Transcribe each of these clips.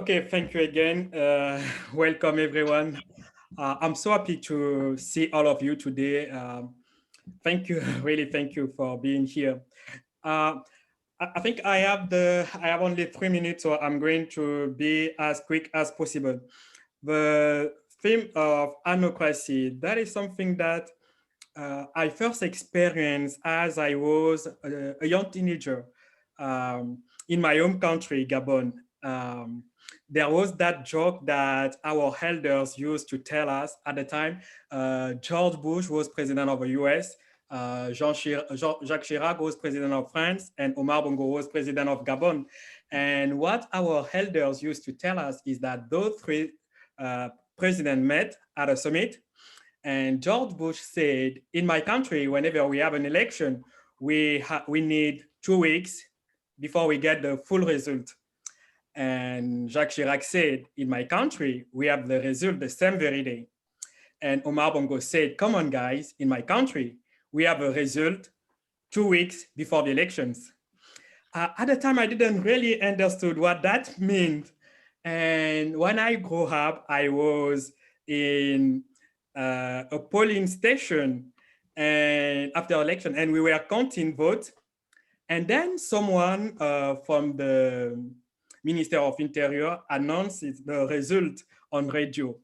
Okay, thank you again. Welcome, everyone. I'm so happy to see all of you today. Thank you, really thank you for being here. Uh, I think I have only 3 minutes, so I'm going to be as quick as possible. The theme of anocracy, that is something that I first experienced as I was a young teenager in my home country, Gabon. There was that joke that our elders used to tell us at the time. George Bush was president of the US, Jacques Chirac was president of France, and Omar Bongo was president of Gabon. And what our elders used to tell us is that those three presidents met at a summit, and George Bush said, in my country, whenever we have an election, we need 2 weeks before we get the full result. And Jacques Chirac said, in my country, we have the result the same very day. And Omar Bongo said, come on, guys, in my country, we have a result 2 weeks before the elections. At the time, I didn't really understood what that meant. And when I grew up, I was in a polling station and after election, and we were counting votes. And then someone from the Minister of Interior announced the result on radio.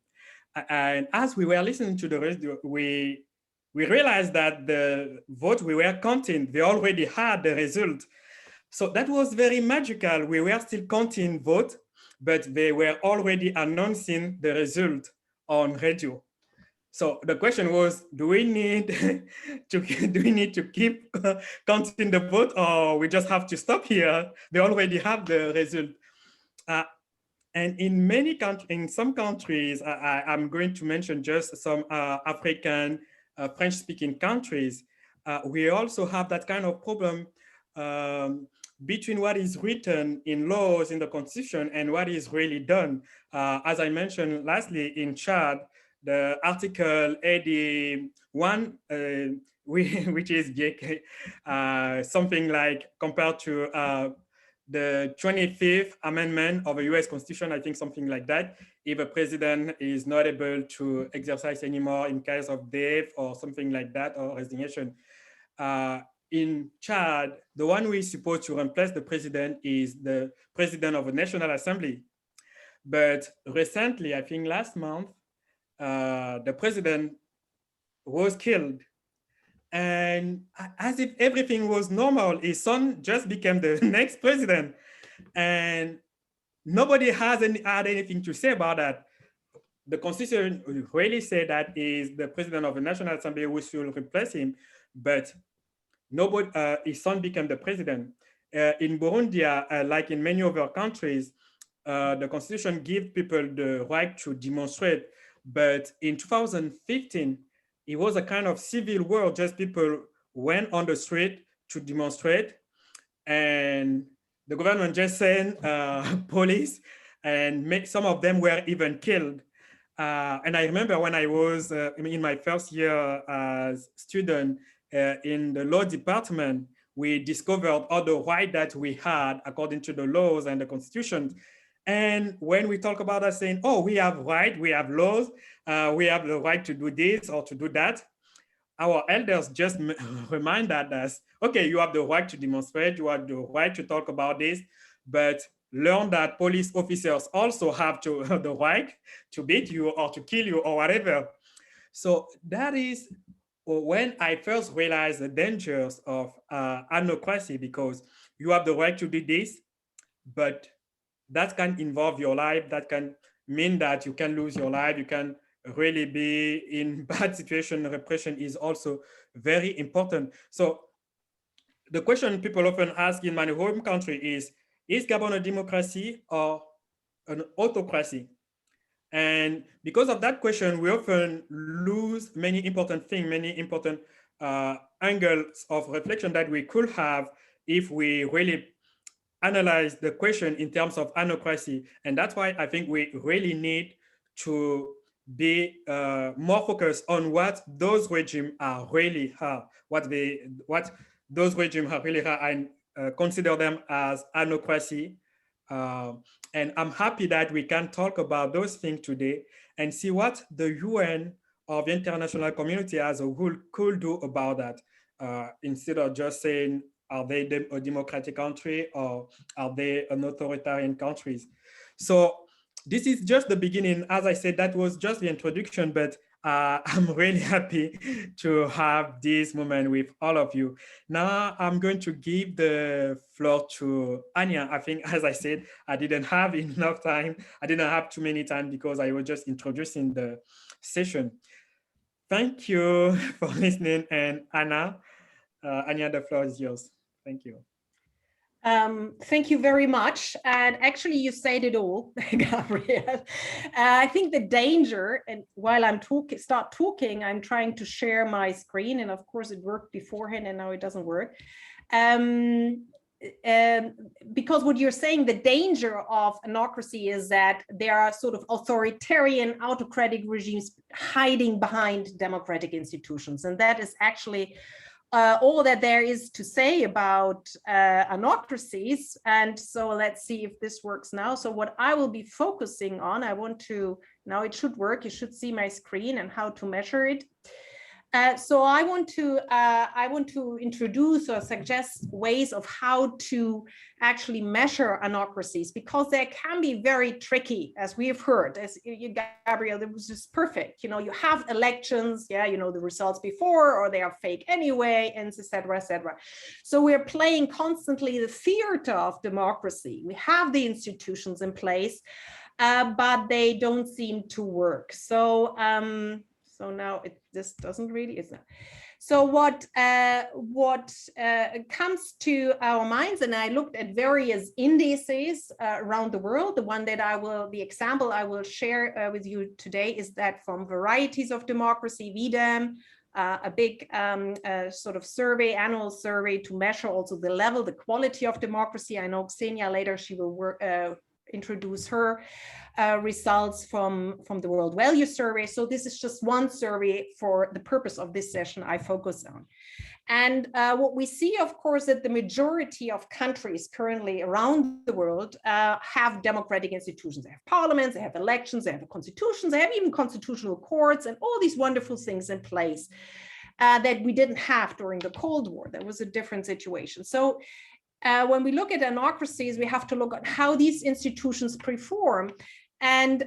And as we were listening to the radio, we realized that the vote we were counting, they already had the result. So that was very magical. We were still counting votes, but they were already announcing the result on radio. So the question was, do we need to keep counting the vote, or we just have to stop here? They already have the result. And in many countries, in some countries, I'm going to mention just some African, French-speaking countries. We also have that kind of problem between what is written in laws in the constitution and what is really done. As I mentioned lastly, in Chad, the Article 81, which is something like compared to the 25th Amendment of the US Constitution, I think something like that. If a president is not able to exercise anymore in case of death or something like that, or resignation. In Chad, the one who is supposed to replace the president is the president of the National Assembly. But recently, I think last month, the president was killed. And as if everything was normal, his son just became the next president. And nobody had anything to say about that. The Constitution really said that is the president of the National Assembly who should replace him, but nobody, his son became the president. In Burundi, like in many other countries, the Constitution gives people the right to demonstrate. But in 2015, it was a kind of civil war, just people went on the street to demonstrate, and the government just sent police, and some of them were even killed. And I remember when I was in my first year as student in the law department, we discovered all the rights that we had according to the laws and the constitution. And when we talk about us saying, oh, we have right, we have laws, we have the right to do this or to do that, our elders just remind us, okay, you have the right to demonstrate, you have the right to talk about this, but learn that police officers also have the right to beat you or to kill you or whatever. So that is when I first realized the dangers of anocracy, because you have the right to do this, but that can involve your life. That can mean that you can lose your life. You can really be in bad situation. Repression is also very important. So the question people often ask in my home country is Gabon a democracy or an autocracy? And because of that question, we often lose many important things, many important angles of reflection that we could have if we really analyze the question in terms of anocracy. And that's why I think we really need to be more focused on what those regimes are really are, what those regimes are really are, and consider them as anocracy And I'm happy that we can talk about those things today and see what the UN or the international community as a whole could do about that, instead of just saying, are they a democratic country or are they an authoritarian countries? So this is just the beginning. As I said, that was just the introduction, but I'm really happy to have this moment with all of you. Now I'm going to give the floor to Anya. I think, as I said, I didn't have enough time. I didn't have too many time because I was just introducing the session. Thank you for listening. And Anya, the floor is yours. Thank you. Thank you very much. And actually, you said it all, Gabriel. I think the danger, and while I'm start talking, I'm trying to share my screen. And of course, it worked beforehand and now it doesn't work. Because what you're saying, the danger of anocracy is that there are sort of authoritarian, autocratic regimes hiding behind democratic institutions. And that is actually all that there is to say about anocracies. And so let's see if this works now. So what I will be focusing on, now it should work. You should see my screen and how to measure it. So I want to introduce or suggest ways of how to actually measure anocracies, because they can be very tricky, as we have heard. As you, Gabriel, it was just perfect. You know, you have elections, yeah, you know the results before, or they are fake anyway, and etc., etc. So we're playing constantly the theater of democracy. We have the institutions in place, but they don't seem to work. So now this doesn't really, it's not. So what comes to our minds, and I looked at various indices around the world. The example I will share with you today is that from Varieties of Democracy, VDEM, a big sort of annual survey to measure also the level, the quality of democracy. I know Xenia later, she will introduce her results from the World Value Survey. So this is just one survey for the purpose of this session I focus on. And what we see, of course, that the majority of countries currently around the world have democratic institutions. They have parliaments, they have elections, they have constitutions, they have even constitutional courts and all these wonderful things in place that we didn't have during the Cold War. That was a different situation. So when we look at anocracies, we have to look at how these institutions perform. And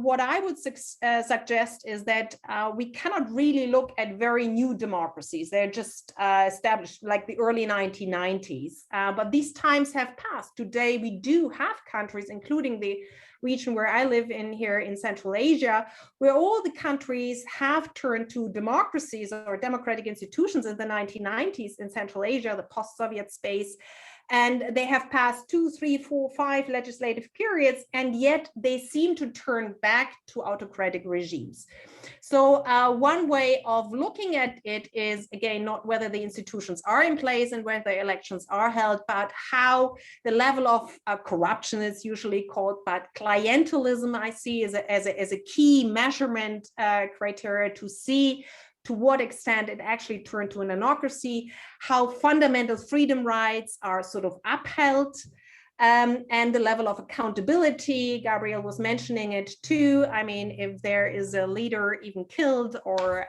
what I would suggest is that we cannot really look at very new democracies. They're just established like the early 1990s. But these times have passed. Today, we do have countries, including the region where I live in here in Central Asia, where all the countries have turned to democracies or democratic institutions in the 1990s in Central Asia, the post-Soviet space. And they have passed 2, 3, 4, 5 legislative periods, and yet they seem to turn back to autocratic regimes. So one way of looking at it is, again, not whether the institutions are in place and whether elections are held, but how the level of corruption is usually called, but clientelism I see as a key measurement criteria to see to what extent it actually turned to an anocracy, how fundamental freedom rights are sort of upheld, and the level of accountability. Gabriel was mentioning it too. I mean, if there is a leader even killed or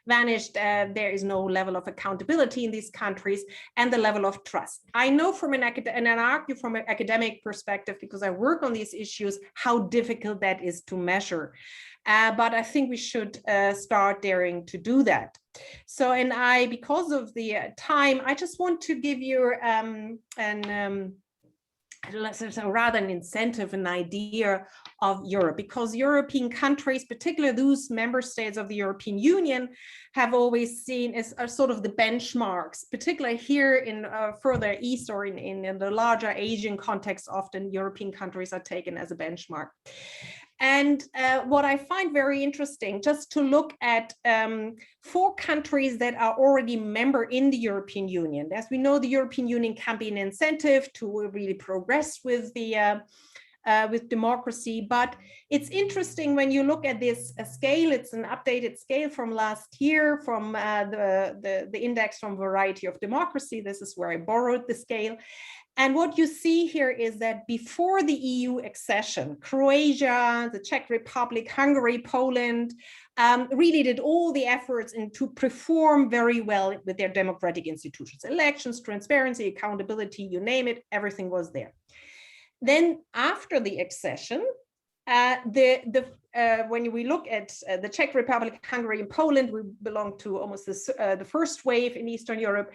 vanished, there is no level of accountability in these countries, and the level of trust. I know from an academic perspective, because I work on these issues, how difficult that is to measure. But I think we should start daring to do that. So, and because of the time, I just want to give you rather an incentive, an idea of Europe, because European countries, particularly those member states of the European Union, have always seen as sort of the benchmarks, particularly here in further east or in the larger Asian context. Often European countries are taken as a benchmark. And what I find very interesting, just to look at 4 countries that are already member in the European Union. As we know, the European Union can be an incentive to really progress with democracy. But it's interesting when you look at this scale. It's an updated scale from last year from the index from Variety of Democracy. This is where I borrowed the scale. And what you see here is that before the EU accession, Croatia, the Czech Republic, Hungary, Poland, really did all the efforts to perform very well with their democratic institutions, elections, transparency, accountability, you name it, everything was there. Then after the accession, when we look at the Czech Republic, Hungary, and Poland, we belong to almost the first wave in Eastern Europe.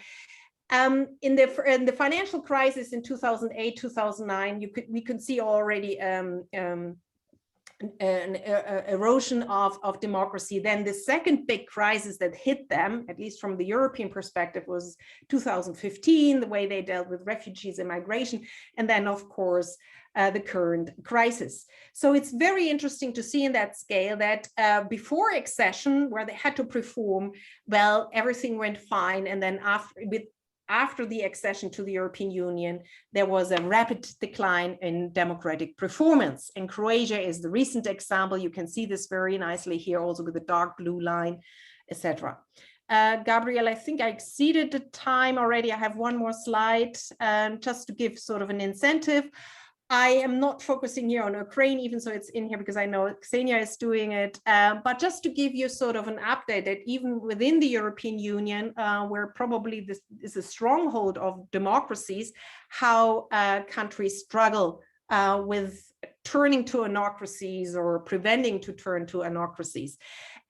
In the financial crisis in 2008, 2009, we could see already an erosion of democracy. Then the second big crisis that hit them, at least from the European perspective, was 2015, the way they dealt with refugees and migration. And then, of course, the current crisis. So it's very interesting to see in that scale that before accession, where they had to perform, well, everything went fine. And then after the accession to the European Union, there was a rapid decline in democratic performance. And Croatia is the recent example. You can see this very nicely here also with the dark blue line, etc. Gabriel, I think I exceeded the time already. I have one more slide just to give sort of an incentive. I am not focusing here on Ukraine, even so it's in here because I know Xenia is doing it. But just to give you sort of an update that even within the European Union, where probably this is a stronghold of democracies, how countries struggle with turning to anocracies or preventing to turn to anocracies.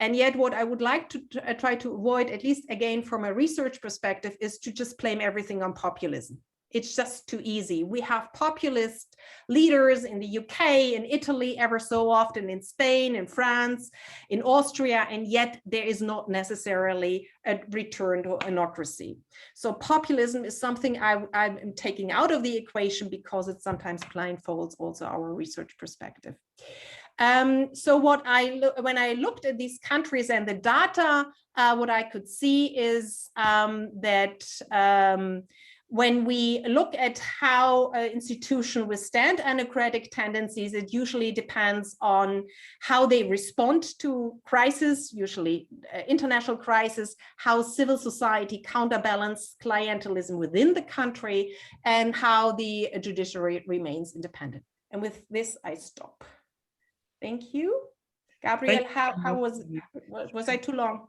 And yet what I would like to try to avoid, at least again from a research perspective, is to just blame everything on populism. It's just too easy. We have populist leaders in the UK, in Italy, ever so often, in Spain, in France, in Austria, and yet there is not necessarily a return to anocracy. So populism is something I'm taking out of the equation because it sometimes blindfolds also our research perspective. So when I looked at these countries and the data, what I could see is that when we look at how an institution withstand anocratic tendencies, it usually depends on how they respond to crisis, usually international crisis, how civil society counterbalance clientelism within the country, and how the judiciary remains independent. And with this, I stop. Thank you. Gabriel, how was I too long?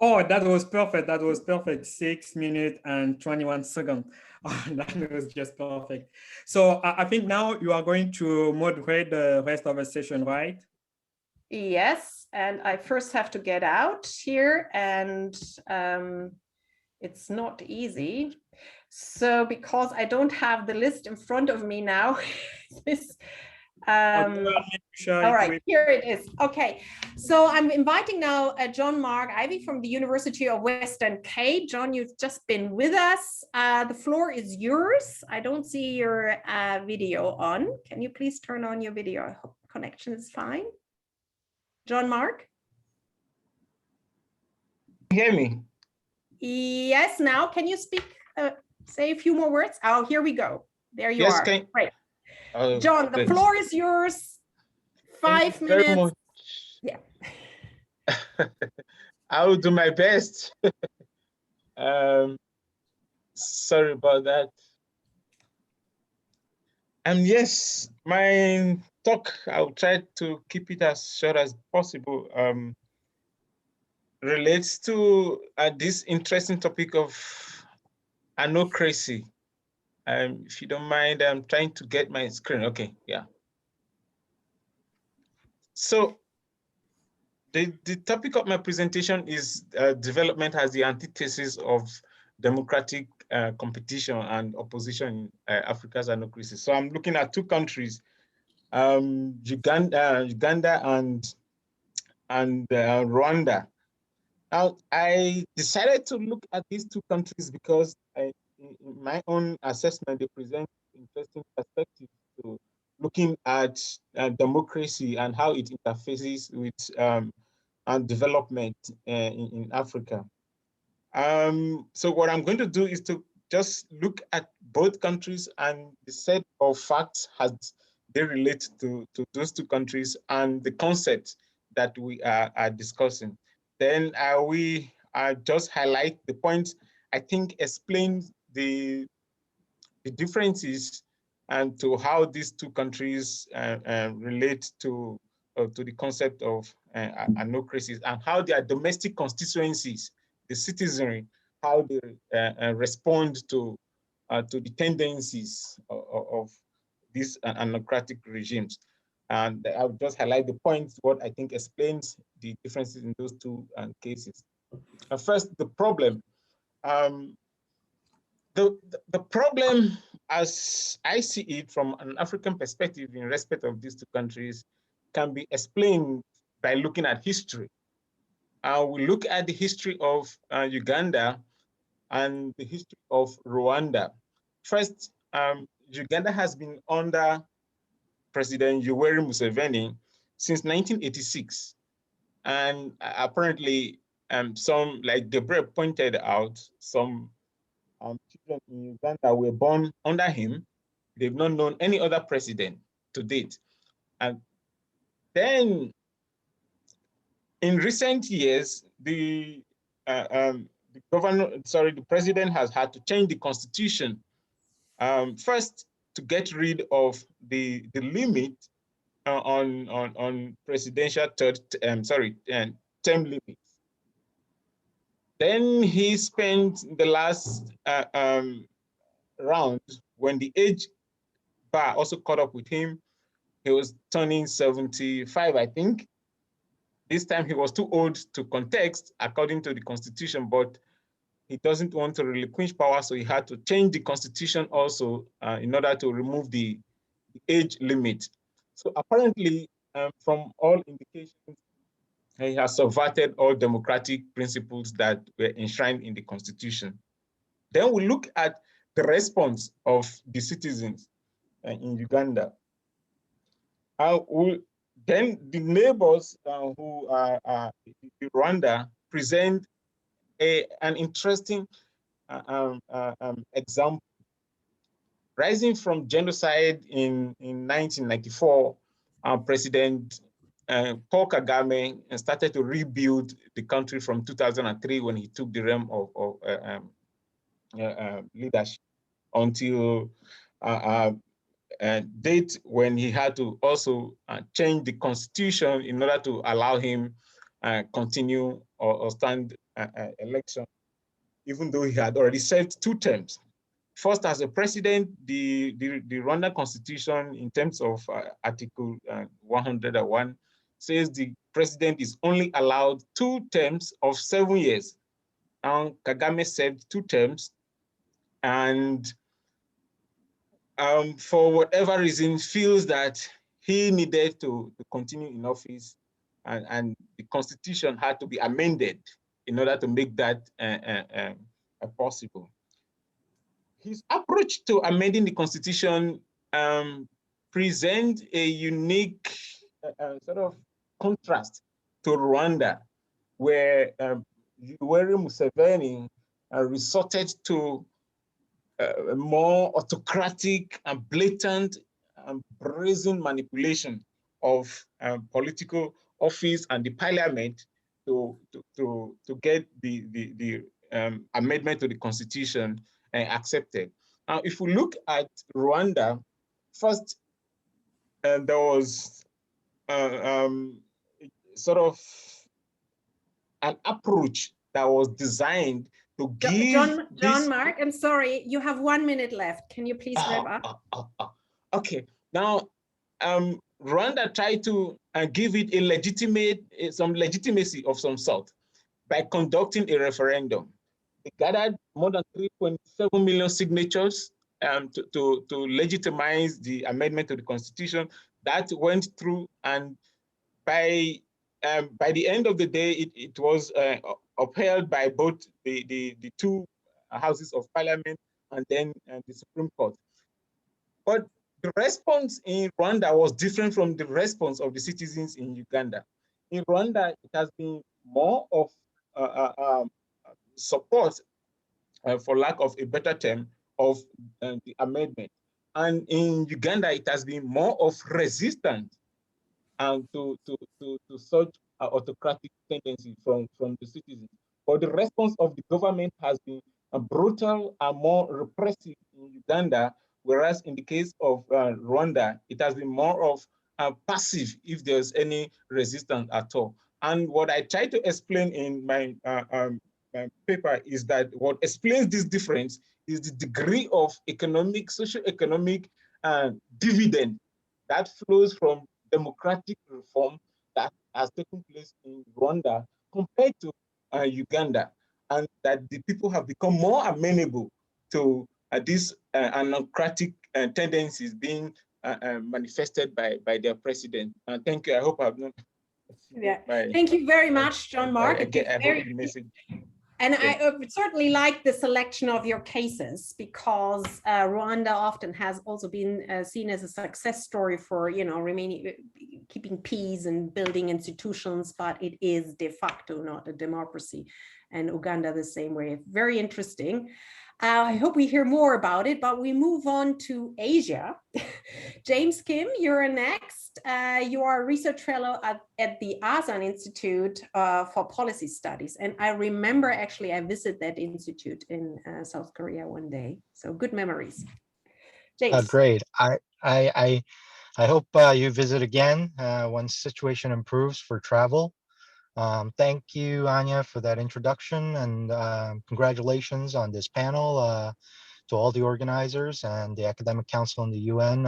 Oh, that was perfect. That was perfect. 6 minutes and 21 seconds. Oh, that was just perfect. So I think now you are going to moderate the rest of the session, right? Yes, and I first have to get out here, and it's not easy. So because I don't have the list in front of me now, this. All right, here it is. Okay, so I'm inviting now John Mark Ivy from the University of Western Cape. John, you've just been with us. The floor is yours. I don't see your video on. Can you please turn on your video? I hope connection is fine. John Mark? Can you hear me? Yes, now can you speak, say a few more words? Oh, here we go. There you are. Great. John, the floor is yours. 5 minutes. Very much. Yeah. I will do my best. Sorry about that. Yes, my talk, I'll try to keep it as short as possible. Relates to this interesting topic of anocracy. If you don't mind, I'm trying to get my screen. Okay, yeah. So the topic of my presentation is development as the antithesis of democratic competition and opposition in Africa's anocracy. So I'm looking at two countries, Uganda and Rwanda. Now, I decided to look at these two countries because in my own assessment, they present interesting perspectives to looking at democracy and how it interfaces with and development in Africa. So what I'm going to do is to just look at both countries and the set of facts as they relate to those two countries and the concepts that we are discussing. Then we just highlight the points I think explain the the differences and to how these two countries relate to the concept of anocracies, and how their domestic constituencies, the citizenry, how they respond to the tendencies of these anocratic regimes. And I'll just highlight the points, what I think explains the differences in those two cases. First, the problem. The problem, as I see it from an African perspective in respect of these two countries, can be explained by looking at history. We look at the history of Uganda and the history of Rwanda. First, Uganda has been under President Yoweri Museveni since 1986. And apparently, some, like Deborah pointed out, some children in Uganda were born under him. They've not known any other president to date. And then in recent years, the president has had to change the constitution. First, to get rid of the limit on presidential term limits. Then he spent the last round, when the age bar also caught up with him. He was turning 75, I think. This time he was too old to contest according to the constitution, but he doesn't want to relinquish power, so he had to change the constitution also in order to remove the age limit. So apparently, from all indications, he has subverted all democratic principles that were enshrined in the constitution. Then we look at the response of the citizens in Uganda. Then the neighbors who are Rwanda present an interesting example. Rising from genocide in 1994, President Paul Kagame started to rebuild the country from 2003 when he took the realm of leadership until date when he had to also change the constitution in order to allow him continue or stand election, even though he had already served 2 terms. First, as a president, the Rwanda constitution, in terms of Article 101, says the president is only allowed 2 terms of 7 years. And Kagame served 2 terms, and for whatever reason, feels that he needed to continue in office, and the constitution had to be amended in order to make that possible. His approach to amending the constitution presents a unique sort of contrast to Rwanda, where Yoweri Museveni resorted to a more autocratic and blatant and brazen manipulation of political office and the parliament to get the amendment to the constitution accepted. Now, if we look at Rwanda, first there was sort of an approach that was designed to give John Mark, I'm sorry, you have 1 minute left. Can you please wrap up? Okay, now Rwanda tried to give it a some legitimacy of some sort by conducting a referendum. They gathered more than 3.7 million signatures to legitimize the amendment to the constitution. That went through, and by the end of the day, it was upheld by both the 2 houses of parliament and then the Supreme Court. But the response in Rwanda was different from the response of the citizens in Uganda. In Rwanda, it has been more of support, for lack of a better term, of the amendment. And in Uganda, it has been more of resistance to such autocratic tendency from the citizens. But the response of the government has been brutal and more repressive in Uganda, whereas in the case of Rwanda, it has been more of passive if there's any resistance at all. And what I try to explain in my paper is that what explains this difference is the degree of economic, socio-economic dividend that flows from democratic reform that has taken place in Rwanda compared to Uganda, and that the people have become more amenable to these anocratic tendencies being manifested by their president. Thank you. I hope I've not. Yeah. Thank you very much, John Mark. I hope the message. And I certainly like the selection of your cases, because Rwanda often has also been seen as a success story for, remaining, keeping peace and building institutions, but it is de facto not a democracy. And Uganda the same way. Very interesting. I hope we hear more about it, but we move on to Asia. James Kim, you're next. You are a research fellow at the ASAN Institute for Policy Studies. And I remember actually I visited that institute in South Korea one day. So good memories. James. Great. I hope you visit again once situation improves for travel. Thank you, Anya, for that introduction, and congratulations on this panel to all the organizers and the Academic Council and the UN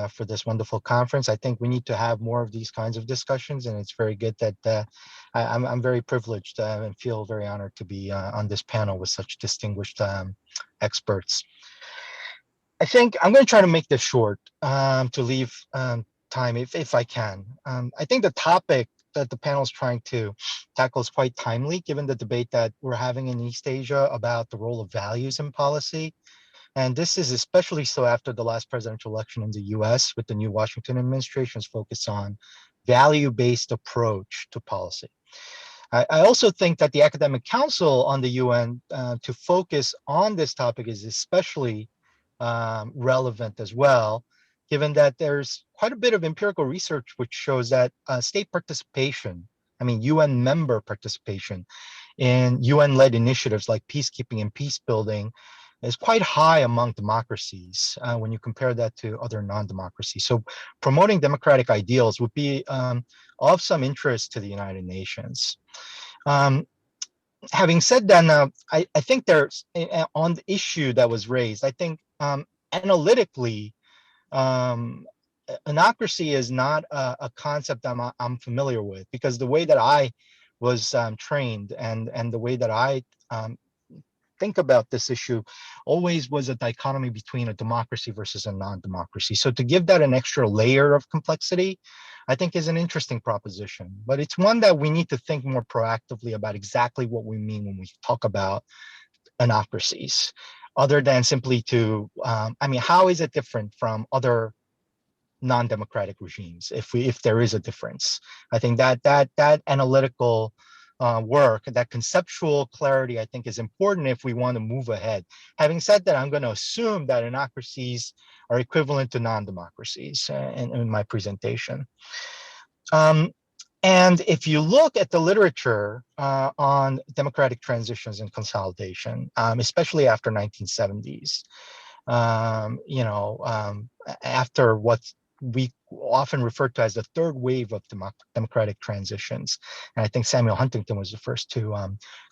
for this wonderful conference. I think we need to have more of these kinds of discussions, and it's very good that I'm very privileged and feel very honored to be on this panel with such distinguished experts. I think I'm going to try to make this short to leave time if I can. I think the topic that the panel is trying to tackle is quite timely, given the debate that we're having in East Asia about the role of values in policy. And this is especially so after the last presidential election in the US, with the new Washington administration's focus on value-based approach to policy. I also think that the Academic Council on the UN to focus on this topic is especially relevant as well, given that there's quite a bit of empirical research which shows that state participation, UN member participation in UN-led initiatives like peacekeeping and peace building is quite high among democracies when you compare that to other non-democracies. So promoting democratic ideals would be of some interest to the United Nations. Having said that, now, I think there's, on the issue that was raised, I think analytically, anocracy is not a concept I'm familiar with, because the way that I was trained and the way that I think about this issue always was a dichotomy between a democracy versus a non-democracy. So to give that an extra layer of complexity, I think is an interesting proposition, but it's one that we need to think more proactively about exactly what we mean when we talk about anocracies, other than simply to, how is it different from other non-democratic regimes, if there is a difference? I think that analytical work, that conceptual clarity, I think is important if we want to move ahead. Having said that, I'm going to assume that anocracies are equivalent to non-democracies in my presentation. And if you look at the literature on democratic transitions and consolidation, especially after 1970s, after what we often refer to as the third wave of democratic transitions, and I think Samuel Huntington was the first to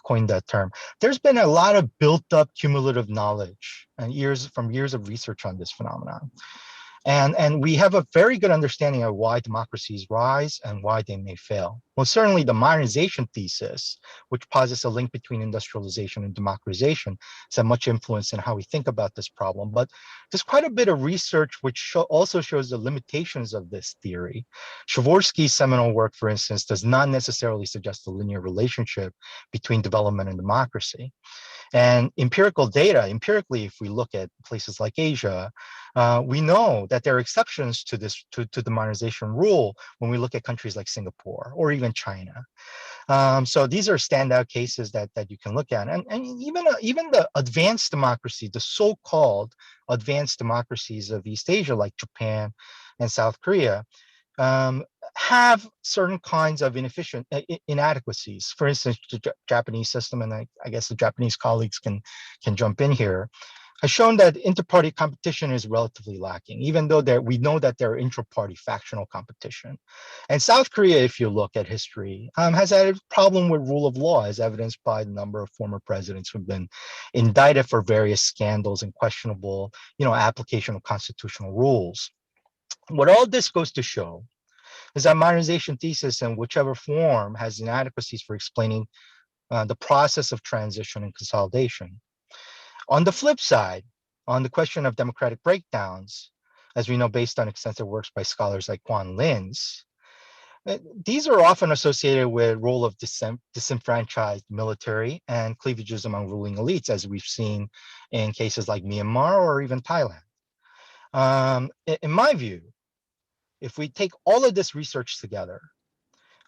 coin that term, there's been a lot of built up cumulative knowledge and years of research on this phenomenon. And we have a very good understanding of why democracies rise and why they may fail. Well, certainly the modernization thesis, which posits a link between industrialization and democratization, has had much influence in how we think about this problem. But there's quite a bit of research which also shows the limitations of this theory. Przeworski's seminal work, for instance, does not necessarily suggest a linear relationship between development and democracy. And empirically, if we look at places like Asia, we know that there are exceptions to this, to the modernization rule when we look at countries like Singapore or even China. So these are standout cases that you can look at. And even the advanced democracy, the so-called advanced democracies of East Asia, like Japan and South Korea, have certain kinds of inadequacies. For instance, the Japanese system, and I guess the Japanese colleagues can jump in here, has shown that inter-party competition is relatively lacking, even though we know that there are intra-party factional competition. And South Korea, if you look at history, has had a problem with rule of law, as evidenced by the number of former presidents who've been indicted for various scandals and questionable, application of constitutional rules. What all this goes to show is that modernization thesis, in whichever form, has inadequacies for explaining the process of transition and consolidation. On the flip side, on the question of democratic breakdowns, as we know based on extensive works by scholars like Quan Lin's, these are often associated with role of disenfranchised military and cleavages among ruling elites, as we've seen in cases like Myanmar or even Thailand. In my view, if we take all of this research together,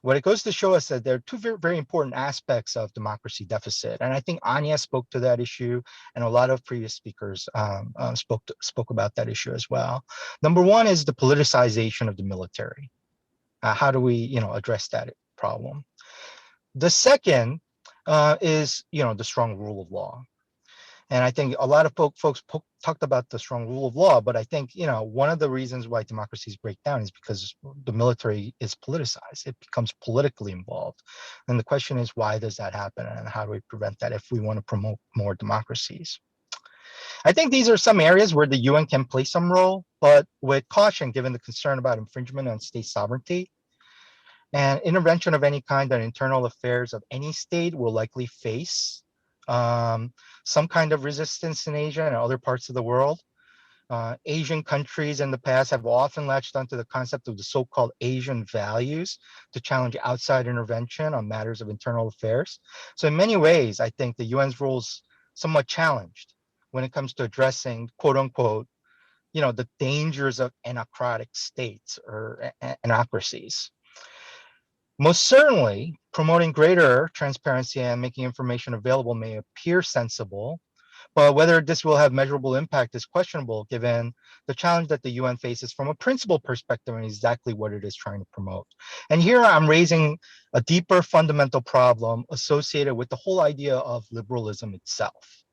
what it goes to show us that there are two very important aspects of democracy deficit. And I think Anya spoke to that issue, and a lot of previous speakers spoke about that issue as well. Number one is the politicization of the military. How do we address that problem? The second is the strong rule of law. And I think a lot of folks talked about the strong rule of law, but I think, one of the reasons why democracies break down is because the military is politicized. It becomes politically involved. And the question is, why does that happen? And how do we prevent that if we want to promote more democracies? I think these are some areas where the UN can play some role, but with caution, given the concern about infringement on state sovereignty. And intervention of any kind on internal affairs of any state will likely face some kind of resistance in Asia and other parts of the world. Asian countries in the past have often latched onto the concept of the so-called Asian values to challenge outside intervention on matters of internal affairs. So in many ways, I think the UN's role is somewhat challenged when it comes to addressing, quote unquote, the dangers of anocratic states or anocracies. Most certainly, promoting greater transparency and making information available may appear sensible, but whether this will have measurable impact is questionable given the challenge that the UN faces from a principle perspective and exactly what it is trying to promote. And here I'm raising a deeper fundamental problem associated with the whole idea of liberalism itself.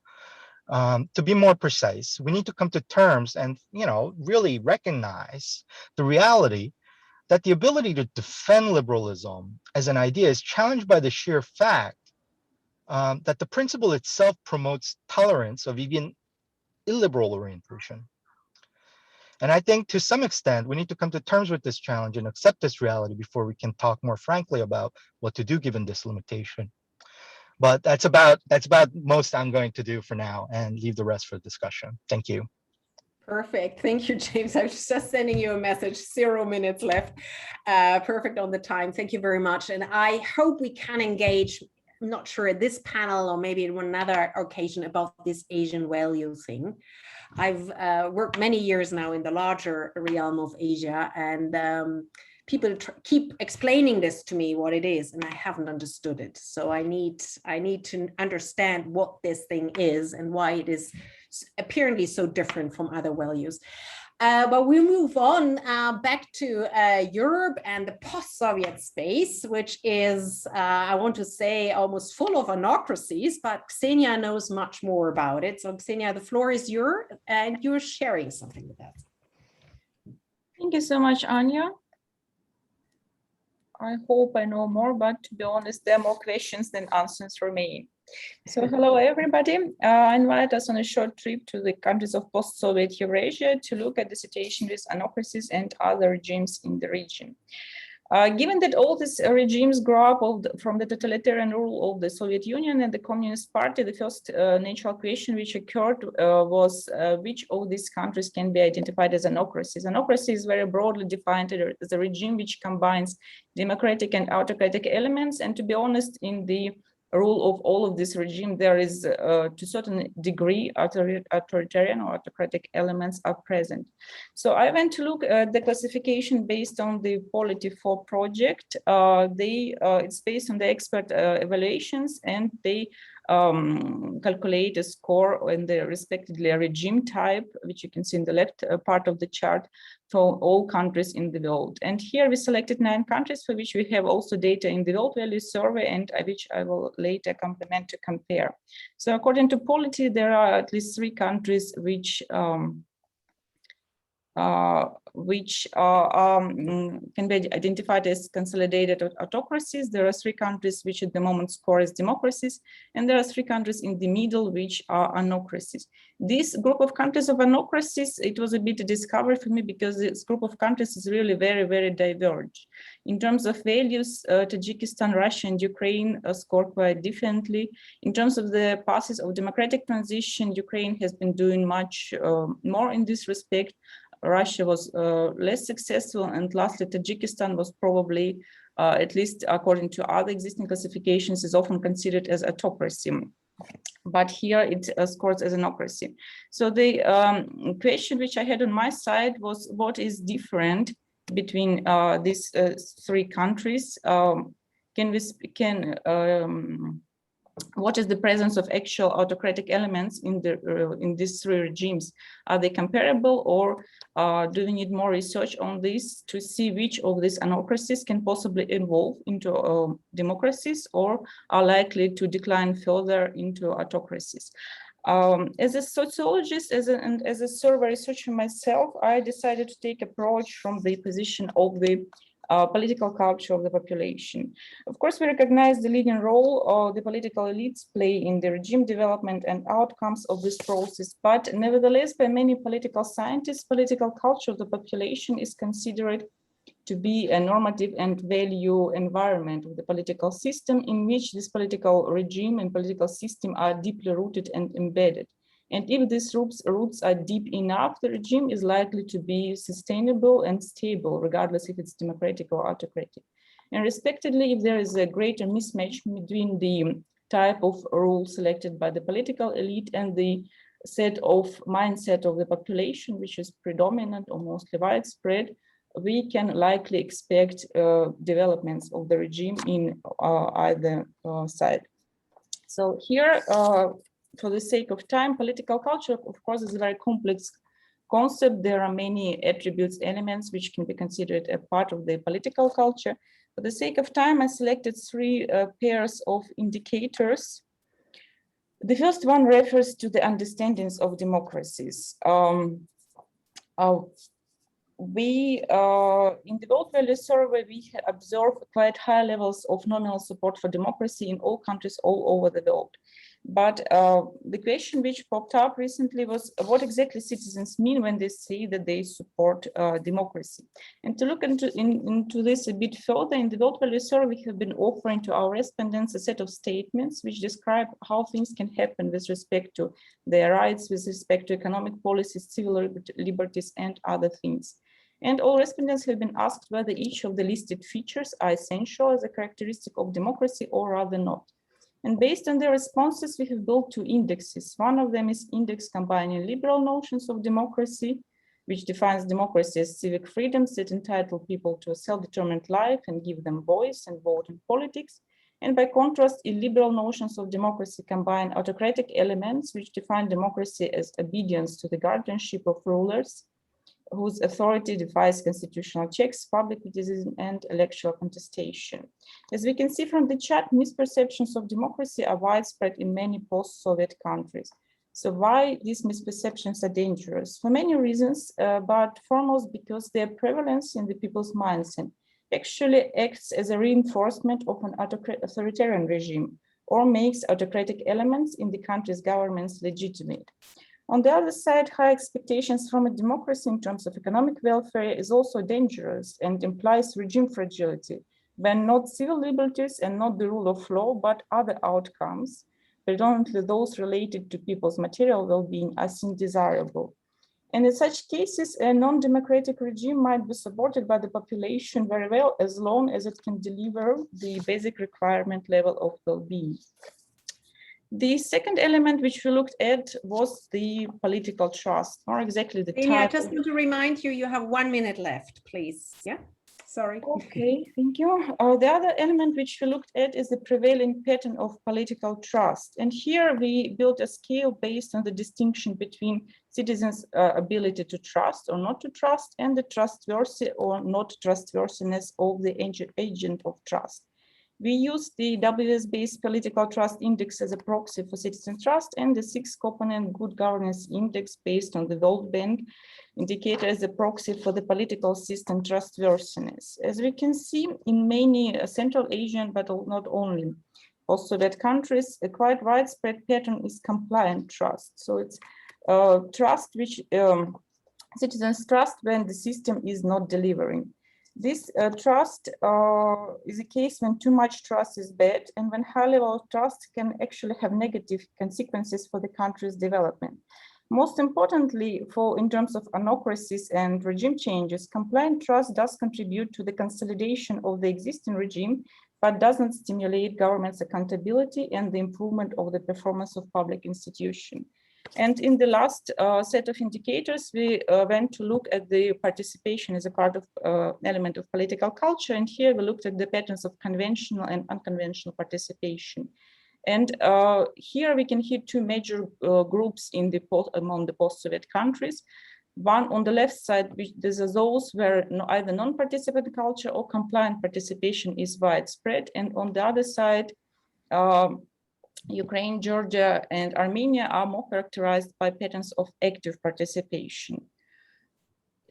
To be more precise, we need to come to terms and really recognize the reality that the ability to defend liberalism as an idea is challenged by the sheer fact that the principle itself promotes tolerance of even illiberal orientation. And I think to some extent, we need to come to terms with this challenge and accept this reality before we can talk more frankly about what to do given this limitation. But that's about most I'm going to do for now and leave the rest for discussion. Thank you. Perfect. Thank you, James. I was just sending you a message, 0 minutes left. Perfect on the time. Thank you very much. And I hope we can engage, I'm not sure at this panel or maybe in another occasion about this Asian value thing. I've worked many years now in the larger realm of Asia, and people keep explaining this to me what it is, and I haven't understood it. So I need to understand what this thing is and why it is apparently so different from other values. But we move on back to Europe and the post-Soviet space, which is, I want to say, almost full of anocracies, but Ksenia knows much more about it. So Ksenia, the floor is yours, and you're sharing something with us. Thank you so much, Anya. I hope I know more, but to be honest, there are more questions than answers for me. So hello, everybody. I invite us on a short trip to the countries of post-Soviet Eurasia to look at the situation with anocracies and other regimes in the region. Given that all these regimes grew up from the totalitarian rule of the Soviet Union and the Communist Party, the first natural question which occurred was which of these countries can be identified as anocracies. Anocracy is very broadly defined as a regime which combines democratic and autocratic elements. And to be honest, in the rule of all of this regime, there is to a certain degree authoritarian or autocratic elements are present. So I went to look at the classification based on the Polity 4 project. It's based on the expert evaluations, and they calculate a score in the respectively regime type, which you can see in the left part of the chart, for all countries in the world. And here we selected 9 countries for which we have also data in the World Value Survey, and which I will later complement to compare. So according to polity, there are at least 3 countries which can be identified as consolidated autocracies. There are 3 countries which at the moment score as democracies, and there are 3 countries in the middle which are anocracies. This group of countries of anocracies, it was a bit a discovery for me, because this group of countries is really very, very diverged. In terms of values, Tajikistan, Russia, and Ukraine score quite differently. In terms of the passes of democratic transition, Ukraine has been doing much more in this respect. Russia was less successful, and lastly, Tajikistan was probably, at least according to other existing classifications, is often considered as autocracy. But here it scores as anocracy. So the question which I had on my side was, what is different between these 3 countries? What is the presence of actual autocratic elements in these 3 regimes? Are they comparable, or do we need more research on this to see which of these anocracies can possibly evolve into democracies, or are likely to decline further into autocracies? As a sociologist and as a survey researcher myself, I decided to take approach from the position of the political culture of the population. Of course, we recognize the leading role the political elites play in the regime development and outcomes of this process, but nevertheless, by many political scientists, political culture of the population is considered to be a normative and value environment of the political system in which this political regime and political system are deeply rooted and embedded. And if these roots are deep enough, the regime is likely to be sustainable and stable, regardless if it's democratic or autocratic. And respectively, if there is a greater mismatch between the type of rule selected by the political elite and the set of mindset of the population, which is predominant or mostly widespread, we can likely expect developments of the regime in either side. So here, for the sake of time, political culture, of course, is a very complex concept. There are many attributes, elements, which can be considered a part of the political culture. For the sake of time, I selected 3 pairs of indicators. The first one refers to the understandings of democracies. In the World Value Survey, we observe quite high levels of nominal support for democracy in all countries all over the world. But the question which popped up recently was, what exactly citizens mean when they say that they support democracy? And to look into this a bit further, in the World Value Survey, we have been offering to our respondents a set of statements which describe how things can happen with respect to their rights, with respect to economic policies, civil liberties, and other things. And all respondents have been asked whether each of the listed features are essential as a characteristic of democracy or rather not. And based on their responses, we have built 2 indexes. One of them is index combining liberal notions of democracy, which defines democracy as civic freedoms that entitle people to a self-determined life and give them voice and vote in politics. And by contrast, illiberal notions of democracy combine autocratic elements, which define democracy as obedience to the guardianship of rulers, whose authority defies constitutional checks, public criticism, and electoral contestation. As we can see from the chart, misperceptions of democracy are widespread in many post-Soviet countries. So why these misperceptions are dangerous? For many reasons, but foremost because their prevalence in the people's mindset actually acts as a reinforcement of an authoritarian regime, or makes autocratic elements in the country's governments legitimate. On the other side, high expectations from a democracy in terms of economic welfare is also dangerous and implies regime fragility, when not civil liberties and not the rule of law, but other outcomes, predominantly those related to people's material well-being, are seen desirable. And in such cases, a non-democratic regime might be supported by the population very well, as long as it can deliver the basic requirement level of well-being. The second element which we looked at was the political trust, or exactly the type. I just want to remind you, you have 1 minute left, please. Yeah. Sorry. Okay, thank you. The other element which we looked at is the prevailing pattern of political trust. And here we built a scale based on the distinction between citizens' ability to trust or not to trust and the trustworthy or not trustworthiness of the agent of trust. We use the WS-based political trust index as a proxy for citizen trust and the 6-component good governance index based on the World Bank indicator as a proxy for the political system trustworthiness. As we can see in many Central Asian, but not only, also that countries, a quite widespread pattern is compliant trust. So it's trust which citizens trust when the system is not delivering. This trust is a case when too much trust is bad and when high level of trust can actually have negative consequences for the country's development. Most importantly, in terms of anocracies and regime changes, compliant trust does contribute to the consolidation of the existing regime, but doesn't stimulate government's accountability and the improvement of the performance of public institutions. And in the last set of indicators, we went to look at the participation as a part of element of political culture. And here we looked at the patterns of conventional and unconventional participation. And here we can hit two major groups among the post-Soviet countries. One on the left side, these are those where either non-participant culture or compliant participation is widespread. And on the other side, Ukraine, Georgia, and Armenia are more characterized by patterns of active participation.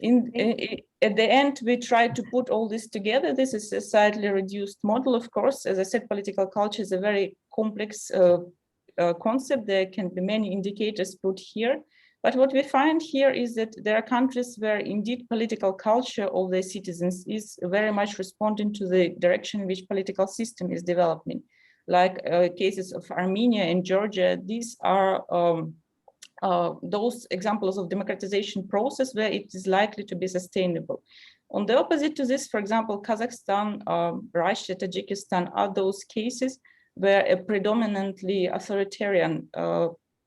At the end, we tried to put all this together. This is a slightly reduced model, of course. As I said, political culture is a very complex concept. There can be many indicators put here. But what we find here is that there are countries where indeed political culture of their citizens is very much responding to the direction in which political system is developing. Like cases of Armenia and Georgia, these are those examples of democratization process where it is likely to be sustainable. On the opposite to this, for example, Kazakhstan, Russia, Tajikistan are those cases where a predominantly authoritarian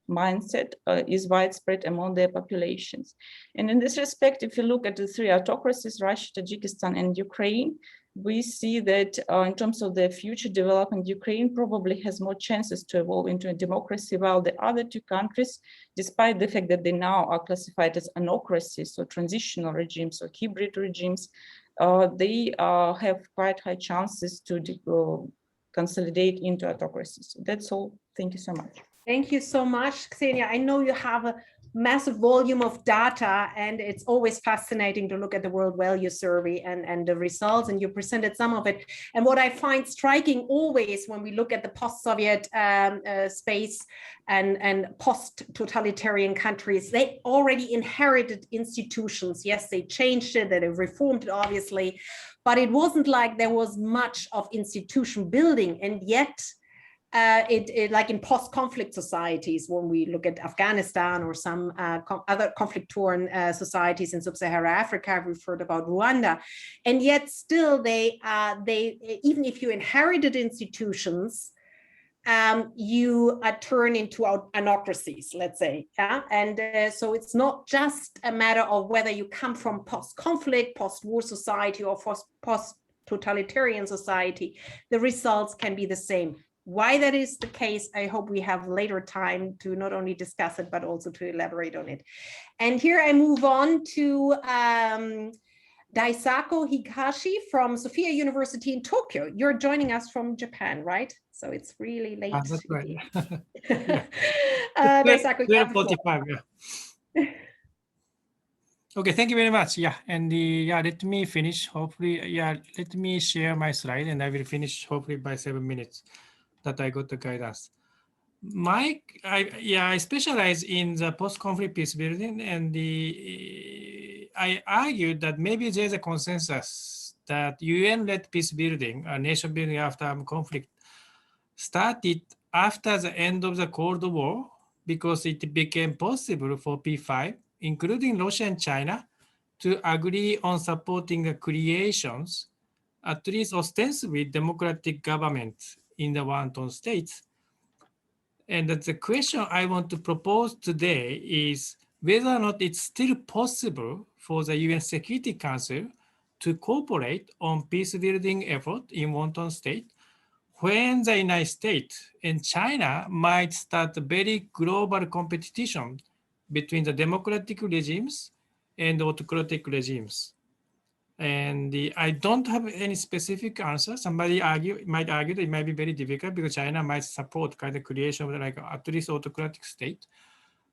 mindset is widespread among their populations. And in this respect, if you look at the three autocracies, Russia, Tajikistan, and Ukraine, we see that in terms of the future development, Ukraine probably has more chances to evolve into a democracy, while the other two countries, despite the fact that they now are classified as anocracies, so transitional regimes or hybrid regimes, they have quite high chances to consolidate into autocracies. So that's all. Thank you so much. Thank you so much, Ksenia. I know you have a massive volume of data, and it's always fascinating to look at the World Value Survey and the results, and you presented some of it. And what I find striking always when we look at the post-Soviet space and post-totalitarian countries, they already inherited institutions. Yes, they changed it, they reformed it, obviously, but it wasn't like there was much of institution building, and yet like in post-conflict societies, when we look at Afghanistan or some other conflict-torn societies in sub-Saharan Africa, we've heard about Rwanda, and yet still they even if you inherited institutions, you turn into anocracies, let's say, yeah. And so it's not just a matter of whether you come from post-conflict, post-war society or post-totalitarian society. The results can be the same. Why that is the case, I hope we have later time to not only discuss it, but also to elaborate on it. And here I move on to Daisako Higashi from Sophia University in Tokyo. You're joining us from Japan, right? So it's really late. That's right. Daisako, 12:45, yeah. Okay, thank you very much. Yeah, and yeah, let me finish. Hopefully, yeah, let me share my slide, and I will finish hopefully by 7 minutes. That I got the guidance. I specialize in the post-conflict peace building, and I argued that maybe there's a consensus that UN-led peace building, nation building after armed conflict, started after the end of the Cold War because it became possible for P5, including Russia and China, to agree on supporting the creations, at least ostensibly democratic governments in the one-ton states. And the question I want to propose today is whether or not it's still possible for the UN Security Council to cooperate on peace building effort in wanton state when the United States and China might start a very global competition between the democratic regimes and autocratic regimes. And I don't have any specific answer. Somebody might argue that it might be very difficult because China might support kind of creation of like at least autocratic state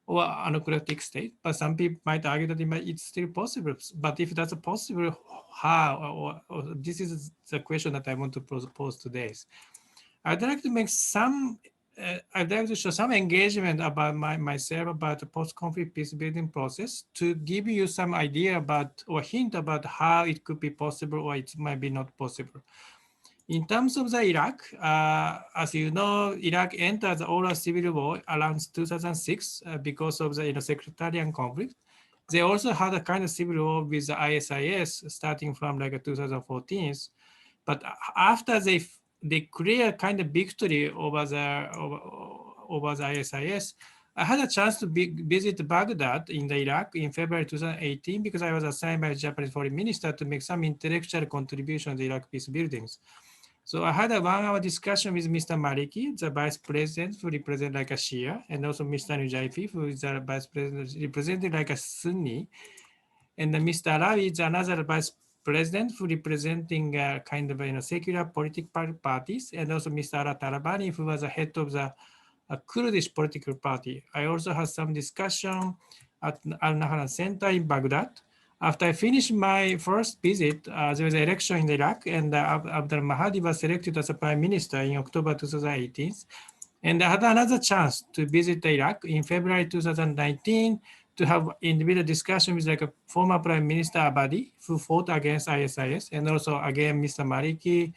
or anocratic state. But some people might argue that it's still possible. But if that's possible, how? Or this is the question that I want to pose today. I'd like to make some. I'd like to show some engagement about myself about the post-conflict peace building process to give you some idea about or hint about how it could be possible or it might be not possible. In terms of the Iraq, as you know, Iraq entered the oral civil war around 2006 because of the sectarian conflict. They also had a kind of civil war with the ISIS starting from like 2014. But after they clear kind of victory over the ISIS. I had a chance to visit Baghdad in the Iraq in February 2018 because I was assigned by the Japanese foreign minister to make some intellectual contribution to Iraq peace buildings. So I had a 1-hour discussion with Mr. Maliki, the vice president who represents like a Shia, and also Mr. Nujaifi, who is the vice president representing like a Sunni, and Mr. Alawi is another vice president who representing kind of secular political parties, and also Mr. Ala Talabani, who was the head of the Kurdish political party. I also had some discussion at Al-Nahran Center in Baghdad. After I finished my first visit, there was an election in Iraq, and Abdel Mahdi was selected as a prime minister in October 2018. And I had another chance to visit Iraq in February 2019 to have individual discussion with like a former Prime Minister Abadi, who fought against ISIS, and also again Mr. Maliki,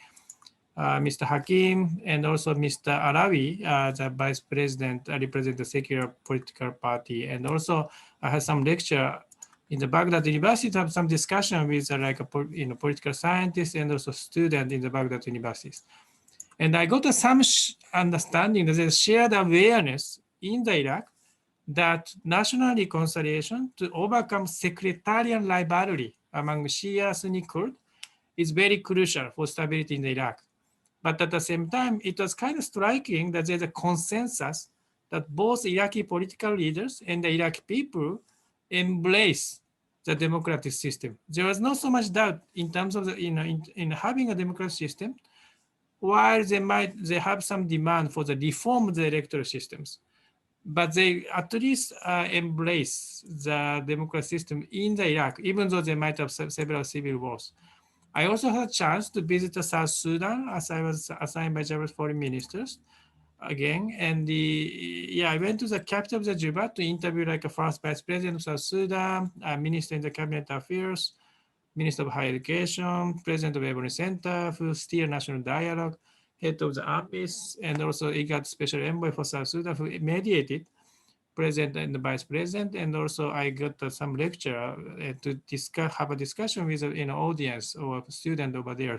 Mr. Hakim, and also Mr. Alawi, the Vice President, represent the secular political party. And also I had some lecture in the Baghdad University to have some discussion with like a political scientists and also students in the Baghdad universities. And I got some understanding that there's shared awareness in the Iraq that national reconciliation to overcome sectarian rivalry among Shia Sunni Kurd is very crucial for stability in Iraq. But at the same time, it was kind of striking that there's a consensus that both Iraqi political leaders and the Iraqi people embrace the democratic system. There was not so much doubt in terms of in having a democratic system, while they have some demand for the reform of the electoral systems. But they at least embrace the democratic system in the Iraq, even though they might have several civil wars. I also had a chance to visit South Sudan as I was assigned by Japanese foreign ministers again. And I went to the capital of the Juba to interview like a first vice president of South Sudan, minister in the cabinet affairs, minister of higher education, president of Prevailing Center, who steer national dialogue, head of the office, and also IGAD special envoy for South Sudan, who mediated president and the vice president. And also I got some lecture to have a discussion with an audience or a student over there.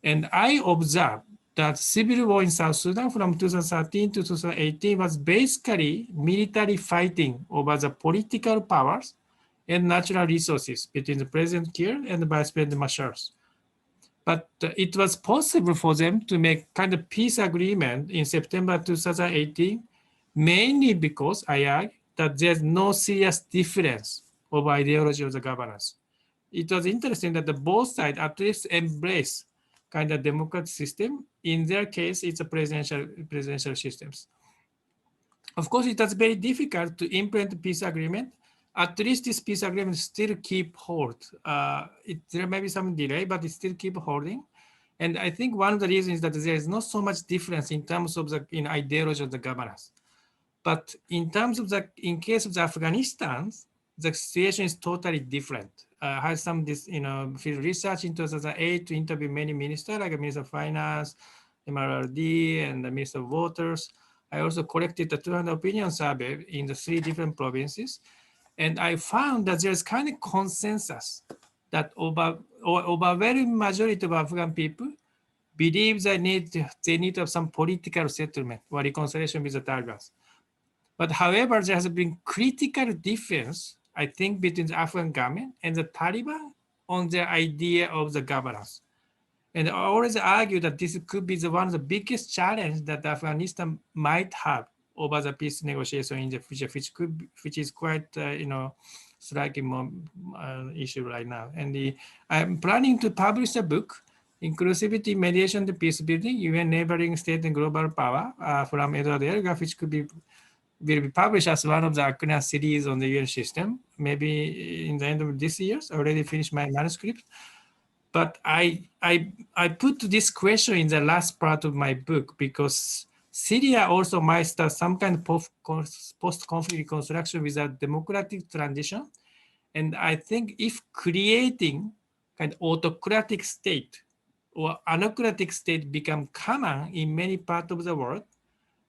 And I observed that civil war in South Sudan from 2013 to 2018 was basically military fighting over the political powers and natural resources between the President Kiir and the Vice President Machar. But it was possible for them to make kind of peace agreement in September 2018, mainly because I argue that there's no serious difference of ideology of the governance. It was interesting that the both sides at least embrace kind of democratic system. In their case, it's a presidential systems. Of course, it was very difficult to implement peace agreement. At least this peace agreement still keep hold. There may be some delay, but it still keep holding. And I think one of the reasons is that there is not so much difference in terms of the ideology of the governance. But in terms of in case of the Afghanistan, the situation is totally different. I had some field research in 2008 to interview many ministers, like the Minister of Finance, MRRD, and the Minister of Waters. I also collected the 200 opinion survey in the 3 different provinces. And I found that there's kind of consensus that overwhelming majority of Afghan people believe they need to have some political settlement or reconciliation with the Taliban. But however, there has been critical difference, I think, between the Afghan government and the Taliban on the idea of the governance. And I always argue that this could be one of the biggest challenges that Afghanistan might have over the peace negotiation in the future, which is quite, striking issue right now. And I'm planning to publish a book, Inclusivity, Mediation, to Peace Building, UN Neighboring State and Global Power, from Edward Elgar, which will be published as one of the Aquinas series on the UN system, maybe in the end of this year. I already finished my manuscript. But I put this question in the last part of my book because Syria also might start some kind of post-conflict reconstruction with a democratic transition. And I think if creating kind of autocratic state or anocratic state become common in many parts of the world,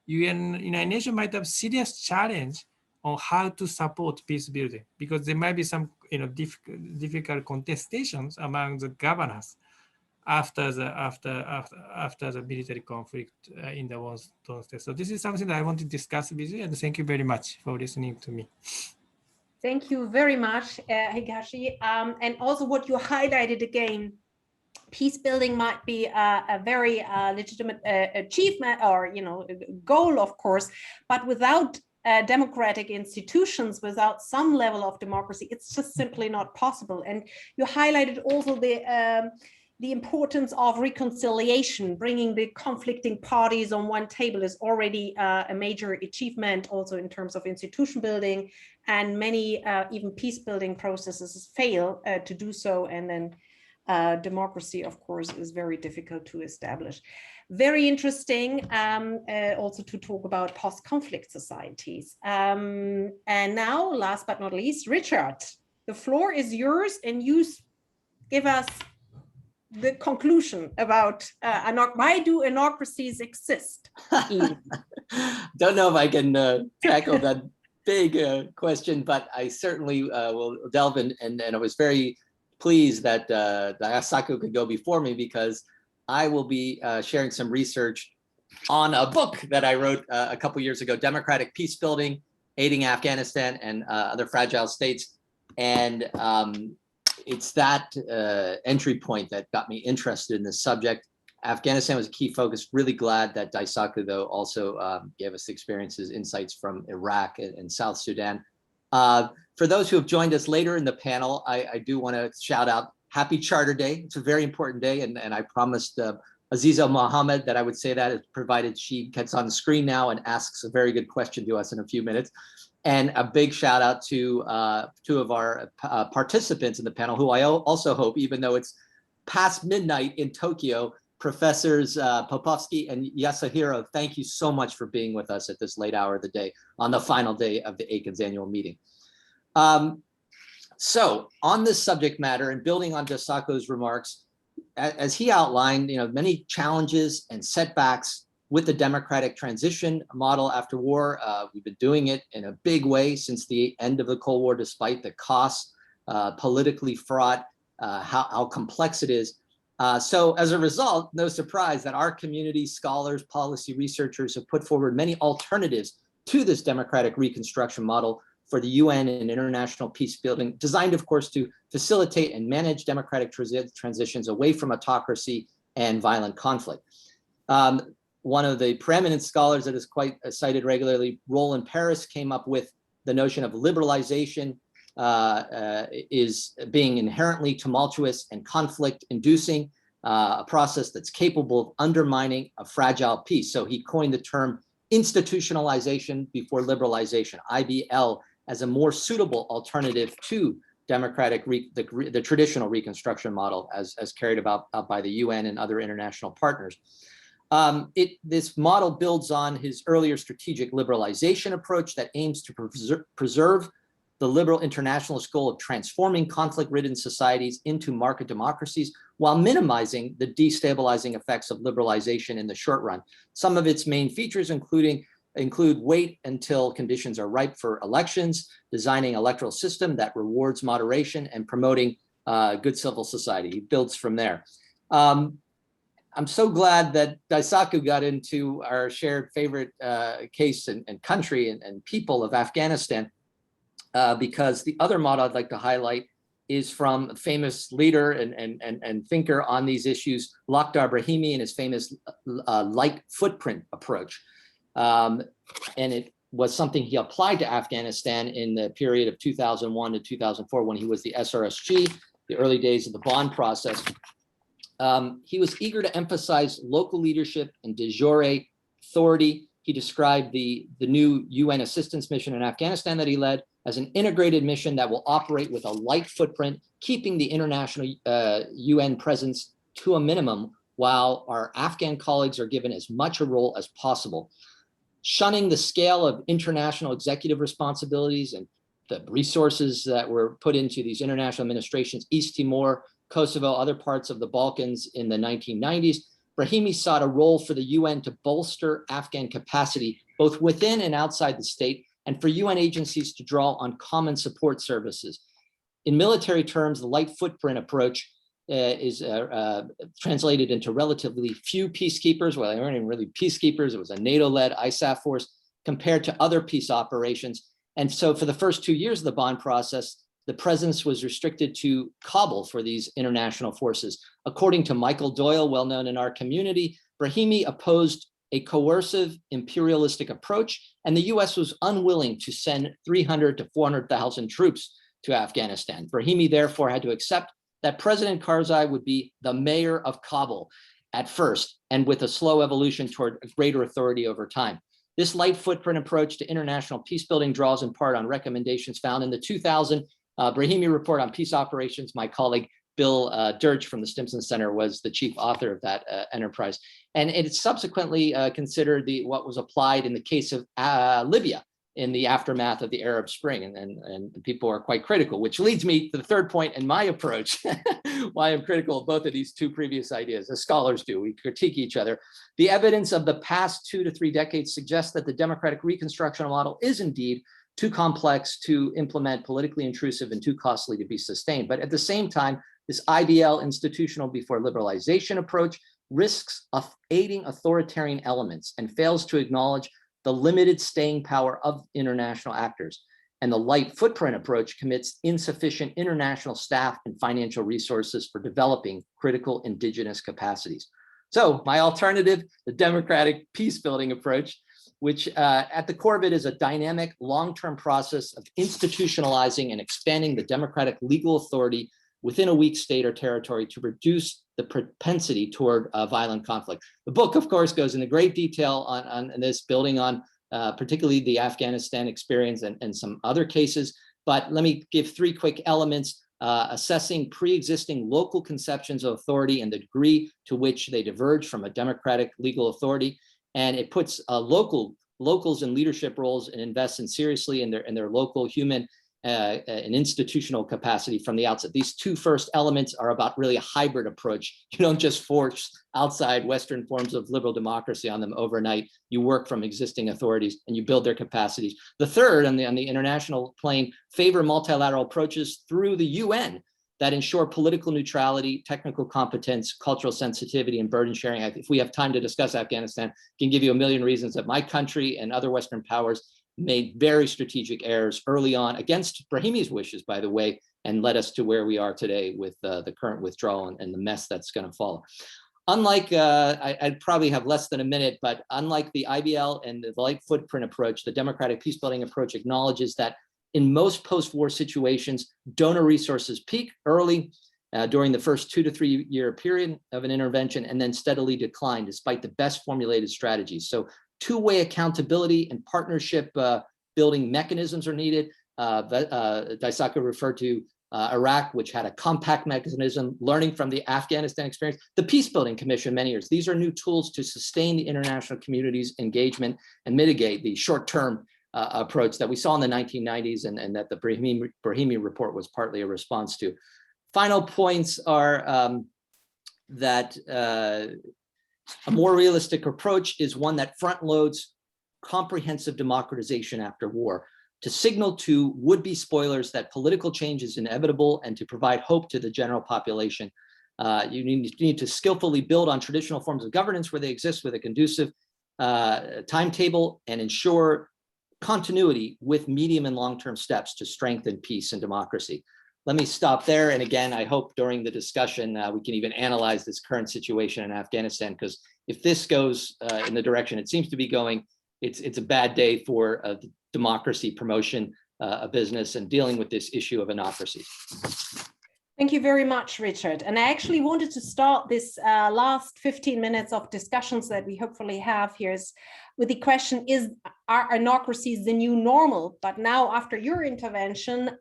United Nations might have serious challenge on how to support peace building because there might be some difficult contestations among the governors after the military conflict in the war state. So this is something that I want to discuss with you, and thank you very much for listening to me. Thank you very much, Higashi. And also what you highlighted again, peace building might be a very legitimate achievement or goal, of course, but without democratic institutions, without some level of democracy, it's just simply not possible. And you highlighted also the importance of reconciliation. Bringing the conflicting parties on one table is already a major achievement, also in terms of institution building, and many even peace building processes fail to do so, and then democracy, of course, is very difficult to establish. Very interesting also to talk about post-conflict societies. And now, last but not least, Richard, the floor is yours, and you give us the conclusion about why do anocracies exist? Don't know if I can tackle that big question, but I certainly will delve in, and I was very pleased that Daisaku could go before me because I will be sharing some research on a book that I wrote a couple years ago, Democratic Peace Building, Aiding Afghanistan and Other Fragile States. And it's that entry point that got me interested in this subject. Afghanistan was a key focus. Really glad that Daisaku, though, also gave us experiences, insights from Iraq and South Sudan. For those who have joined us later in the panel, I do want to shout out Happy Charter Day. It's a very important day, and I promised Aziza Mohammed that I would say that, provided she gets on the screen now and asks a very good question to us in a few minutes. And a big shout out to two of our participants in the panel, who I also hope, even though it's past midnight in Tokyo, Professors Popovsky and Yasuhiro, thank you so much for being with us at this late hour of the day on the final day of the ACAN's annual meeting. So on this subject matter, and building on Daisaku's remarks, as he outlined, many challenges and setbacks with the democratic transition model after war. We've been doing it in a big way since the end of the Cold War, despite the costs, politically fraught, how complex it is. So as a result, no surprise that our community, scholars, policy researchers have put forward many alternatives to this democratic reconstruction model for the UN and international peace building, designed, of course, to facilitate and manage democratic transitions away from autocracy and violent conflict. One of the preeminent scholars that is quite cited regularly, Roland Paris, came up with the notion of liberalization is being inherently tumultuous and conflict-inducing, a process that's capable of undermining a fragile peace. So he coined the term institutionalization before liberalization, IBL, as a more suitable alternative to democratic, the traditional reconstruction model as carried out by the UN and other international partners. This model builds on his earlier strategic liberalization approach that aims to preserve the liberal internationalist goal of transforming conflict-ridden societies into market democracies while minimizing the destabilizing effects of liberalization in the short run. Some of its main features include wait until conditions are ripe for elections, designing an electoral system that rewards moderation, and promoting good civil society. He builds from there. I'm so glad that Daisaku got into our shared favorite case and country and people of Afghanistan, because the other model I'd like to highlight is from a famous leader and thinker on these issues, Lakhdar Brahimi, and his famous light footprint approach. And it was something he applied to Afghanistan in the period of 2001 to 2004 when he was the SRSG, the early days of the bond process. He was eager to emphasize local leadership and de jure authority. He described the new UN assistance mission in Afghanistan that he led as an integrated mission that will operate with a light footprint, keeping the international UN presence to a minimum while our Afghan colleagues are given as much a role as possible. Shunning the scale of international executive responsibilities and the resources that were put into these international administrations, East Timor, Kosovo, other parts of the Balkans in the 1990s, Brahimi sought a role for the UN to bolster Afghan capacity, both within and outside the state, and for UN agencies to draw on common support services. In military terms, the light footprint approach is translated into relatively few peacekeepers. Well, they weren't even really peacekeepers. It was a NATO-led ISAF force compared to other peace operations. And so for the first 2 years of the bond process, the presence was restricted to Kabul for these international forces. According to Michael Doyle, well known in our community, Brahimi opposed a coercive imperialistic approach, and the US was unwilling to send 300 to 400,000 troops to Afghanistan. Brahimi therefore had to accept that President Karzai would be the mayor of Kabul at first, and with a slow evolution toward greater authority over time. This light footprint approach to international peacebuilding draws in part on recommendations found in the 2000 Brahimi report on peace operations. My colleague Bill Dirch from the Stimson Center was the chief author of that enterprise. And it subsequently considered what was applied in the case of Libya in the aftermath of the Arab Spring. And people are quite critical, which leads me to the third point in my approach, why I'm critical of both of these two previous ideas, as scholars do. We critique each other. The evidence of the past 2 to 3 decades suggests that the democratic reconstruction model is indeed too complex to implement, politically intrusive, and too costly to be sustained. But at the same time, this IBL, institutional before liberalization approach, risks of aiding authoritarian elements and fails to acknowledge the limited staying power of international actors. And the light footprint approach commits insufficient international staff and financial resources for developing critical indigenous capacities. So my alternative, the democratic peace-building approach, which at the core of it is a dynamic long-term process of institutionalizing and expanding the democratic legal authority within a weak state or territory to reduce the propensity toward violent conflict. The book, of course, goes into great detail on this, building on particularly the Afghanistan experience and some other cases. But let me give 3 quick elements: assessing pre-existing local conceptions of authority and the degree to which they diverge from a democratic legal authority. And it puts locals in leadership roles and invests in seriously in their local human and institutional capacity from the outset. These 2 first elements are about really a hybrid approach. You don't just force outside Western forms of liberal democracy on them overnight. You work from existing authorities and you build their capacities. The third, on the international plane, favor multilateral approaches through the UN that ensure political neutrality, technical competence, cultural sensitivity, and burden sharing. If we have time to discuss Afghanistan, I can give you a million reasons that my country and other Western powers made very strategic errors early on, against Brahimi's wishes, by the way, and led us to where we are today with the current withdrawal and the mess that's going to follow. Unlike, I'd probably have less than a minute, but unlike the IBL and the light footprint approach, the democratic peacebuilding approach acknowledges that in most post-war situations, donor resources peak early during the first 2 to 3 year period of an intervention and then steadily decline despite the best formulated strategies. So two-way accountability and partnership building mechanisms are needed. Daisaka referred to Iraq, which had a compact mechanism, learning from the Afghanistan experience. The Peacebuilding Commission, many years. These are new tools to sustain the international community's engagement and mitigate the short-term approach that we saw in the 1990s and that the Brahimi report was partly a response to. Final points are that a more realistic approach is one that front loads comprehensive democratization after war to signal to would-be spoilers that political change is inevitable and to provide hope to the general population. You need to skillfully build on traditional forms of governance where they exist with a conducive timetable and ensure continuity with medium and long-term steps to strengthen peace and democracy. let me stop there. And again, I hope during the discussion, we can even analyze this current situation in Afghanistan, because if this goes in the direction it seems to be going, it's a bad day for democracy promotion, a business, and dealing with this issue of anocracy. Thank you very much, Richard. And I actually wanted to start this last 15 minutes of discussions that we hopefully have here with the question, are anocracies the new normal? But now, after your intervention,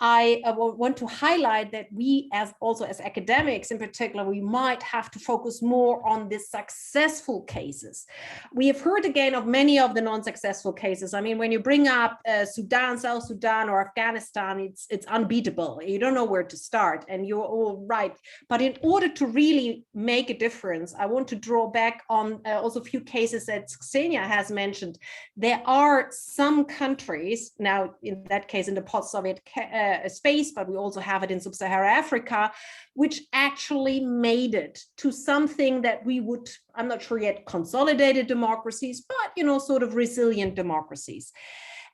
I want to highlight that we, as academics in particular, we might have to focus more on the successful cases. We have heard again of many of the non-successful cases. I mean, when you bring up Sudan, South Sudan, or Afghanistan, it's unbeatable. You don't know where to start, and you're all right. But in order to really make a difference, I want to draw back on also a few cases that Ksenia has mentioned. There are some countries, now in that case in the post-Soviet space, but we also have it in sub-Saharan Africa, which actually made it to something that we would, I'm not sure yet, consolidated democracies, but sort of resilient democracies.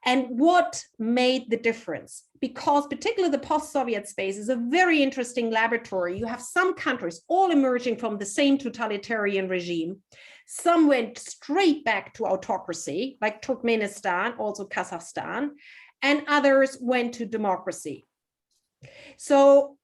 And what made the difference? Because particularly the post-Soviet space is a very interesting laboratory. You have some countries all emerging from the same totalitarian regime. Some went straight back to autocracy, like Turkmenistan, also Kazakhstan, and others went to democracy. So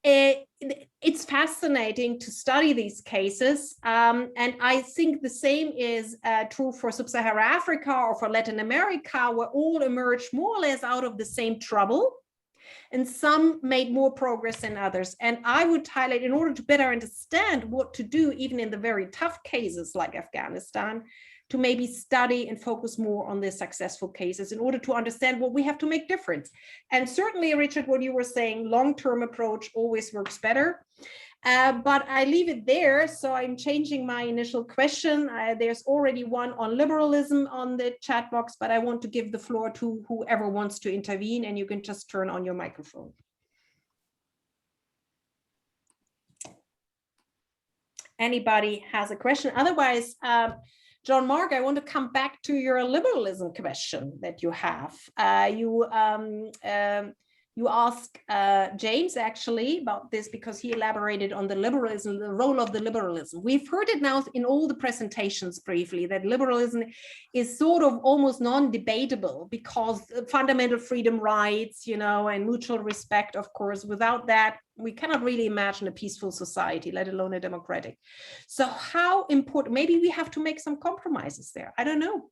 it's fascinating to study these cases. And I think the same is true for sub-Saharan Africa or for Latin America, where all emerged more or less out of the same trouble. And some made more progress than others. And I would highlight, in order to better understand what to do, even in the very tough cases like Afghanistan, to maybe study and focus more on the successful cases in order to understand what we have to make difference. And certainly, Richard, what you were saying, long-term approach always works better. But I leave it there. So I'm changing my initial question. There's already one on liberalism on the chat box, but I want to give the floor to whoever wants to intervene, and you can just turn on your microphone. Anybody has a question? Otherwise, John Mark, I want to come back to your liberalism question that you have. You asked James actually about this because he elaborated on the liberalism, the role of the liberalism. We've heard it now in all the presentations briefly, that liberalism is sort of almost non-debatable because fundamental freedom rights, and mutual respect, of course, without that, we cannot really imagine a peaceful society, let alone a democratic. So how important, maybe we have to make some compromises there. I don't know.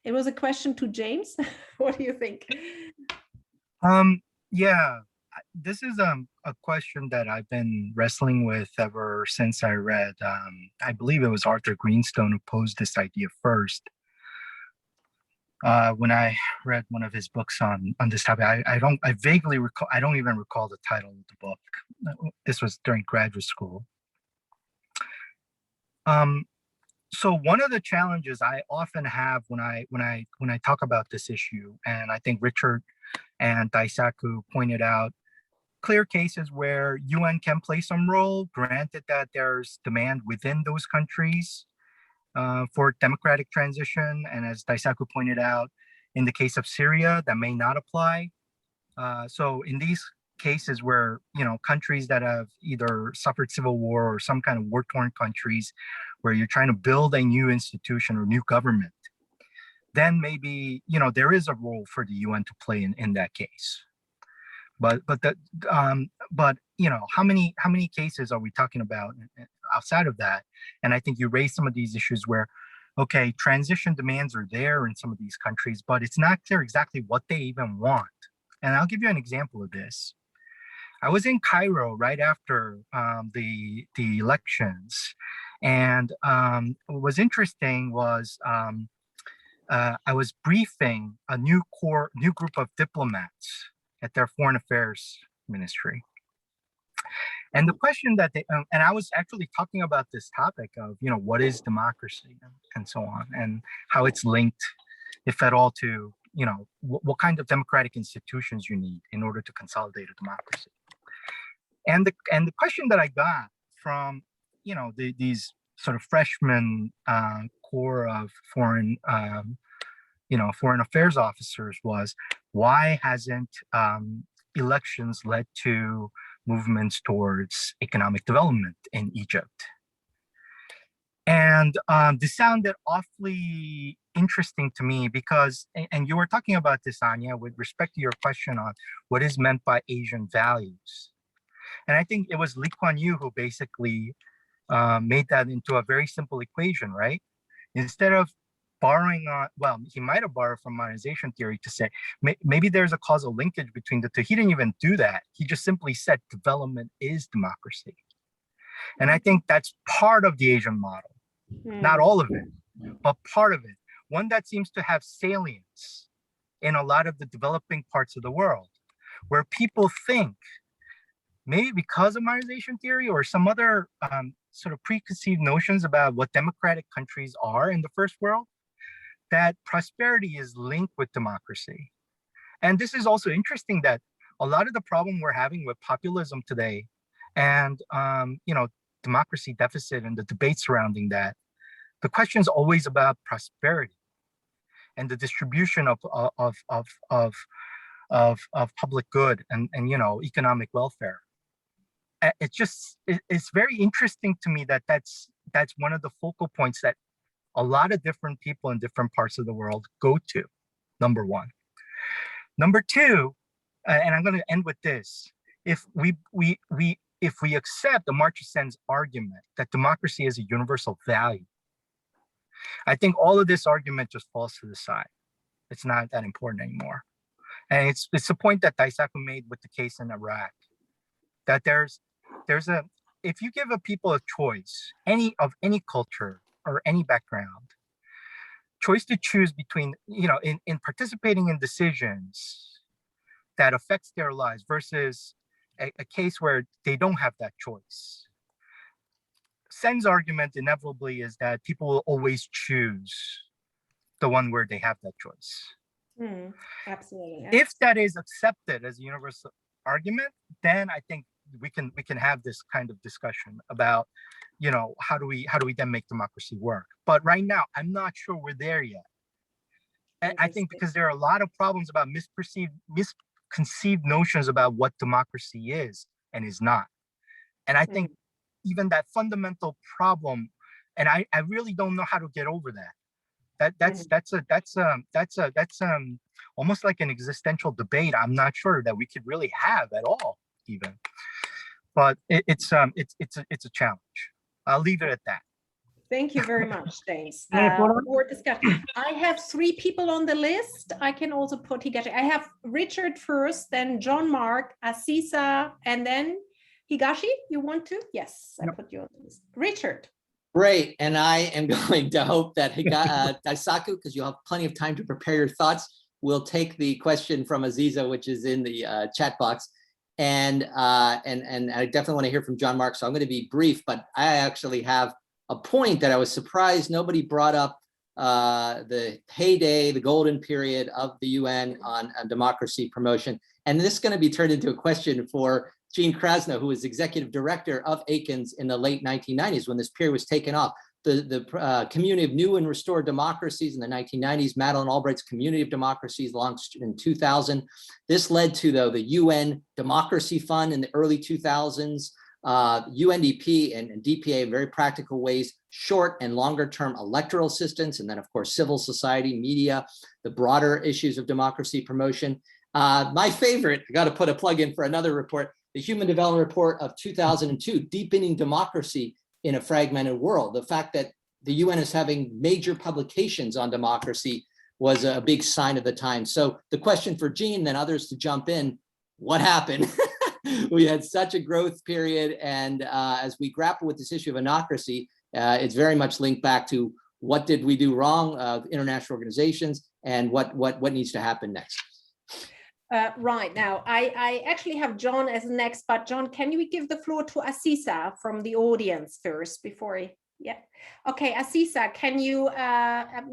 It was a question to James. What do you think? Yeah, this is a question that I've been wrestling with ever since I read, I believe it was Arthur Greenstone who posed this idea first. When I read one of his books on this topic, I vaguely recall, I don't even recall the title of the book. This was during graduate school. So one of the challenges I often have when I talk about this issue, and I think Richard and Daisaku pointed out clear cases where UN can play some role, granted that there's demand within those countries for democratic transition. And as Daisaku pointed out, in the case of Syria, that may not apply. So in these cases where, countries that have either suffered civil war or some kind of war-torn countries where you're trying to build a new institution or new government, then maybe, there is a role for the UN to play in that case. But how many cases are we talking about outside of that? And I think you raised some of these issues where, okay, transition demands are there in some of these countries, but it's not clear exactly what they even want. And I'll give you an example of this. I was in Cairo right after the elections, and what was interesting was I was briefing a new group of diplomats at their foreign affairs ministry. And the question that and I was actually talking about this topic of, what is democracy and so on, and how it's linked, if at all, to, what kind of democratic institutions you need in order to consolidate a democracy. And the question that I got from, these sort of freshman core of foreign affairs officers was, why hasn't elections led to movements towards economic development in Egypt. And this sounded awfully interesting to me because, and you were talking about this, Anya, with respect to your question on what is meant by Asian values. And I think it was Lee Kuan Yew who basically made that into a very simple equation, right? Instead of borrowing on, well, he might have borrowed from monetization theory to say, maybe there's a causal linkage between the two. He didn't even do that. He just simply said development is democracy. And I think that's part of the Asian model, not all of it, but part of it. One that seems to have salience in a lot of the developing parts of the world, where people think, maybe because of monetization theory or some other sort of preconceived notions about what democratic countries are in the first world, that prosperity is linked with democracy. And this is also interesting that a lot of the problem we're having with populism today and democracy deficit and the debate surrounding that, the question is always about prosperity and the distribution of public good and economic welfare. It's very interesting to me that that's one of the focal points that a lot of different people in different parts of the world go to, number one. Number two, and I'm going to end with this, if we accept Amartya Sen's argument that democracy is a universal value, I think all of this argument just falls to the side. It's not that important anymore. And it's the point that Daisaku made with the case in Iraq, that if you give a people a choice, any culture or any background, choice to choose between, in participating in decisions that affects their lives versus a case where they don't have that choice. Sen's argument inevitably is that people will always choose the one where they have that choice. Absolutely. If that is accepted as a universal argument, then I think we can have this kind of discussion about, how do we then make democracy work? But right now, I'm not sure we're there yet. And I think because there are a lot of problems about misconceived notions about what democracy is and is not. And I think even that fundamental problem, and I really don't know how to get over that. That's almost like an existential debate. I'm not sure that we could really have at all, even. But it's a challenge. I'll leave it at that. Thank you very much, James. More More discussion. I have 3 people on the list. I can also put Higashi. I have Richard first, then John Mark, Asisa, and then Higashi. You want to? Yes, I put you on the list. Richard. Great, and I am going to hope that Daisaku, because you'll have plenty of time to prepare your thoughts, will take the question from Aziza, which is in the chat box. And I definitely want to hear from John Mark, so I'm going to be brief, but I actually have a point that I was surprised nobody brought up the heyday, the golden period of the UN on democracy promotion. And this is going to be turned into a question for Jean Krasno, who was executive director of ACANS in the late 1990s when this period was taken off. The Community of New and Restored Democracies in the 1990s, Madeleine Albright's Community of Democracies launched in 2000. This led to, though, the UN Democracy Fund in the early 2000s, UNDP and DPA in very practical ways, short and longer term electoral assistance, and then, of course, civil society, media, the broader issues of democracy promotion. My favorite, I got to put a plug in for another report, the Human Development Report of 2002, Deepening Democracy in a Fragmented World. The fact that the UN is having major publications on democracy was a big sign of the time. So the question for Jean, then others to jump in, what happened? We had such a growth period, and as we grapple with this issue of anocracy, it's very much linked back to what did we do wrong, international organizations, and what needs to happen next. Right, now, I actually have John as next, but John, can you give the floor to Asisa from the audience first before he, yeah. Okay, Asisa, can you,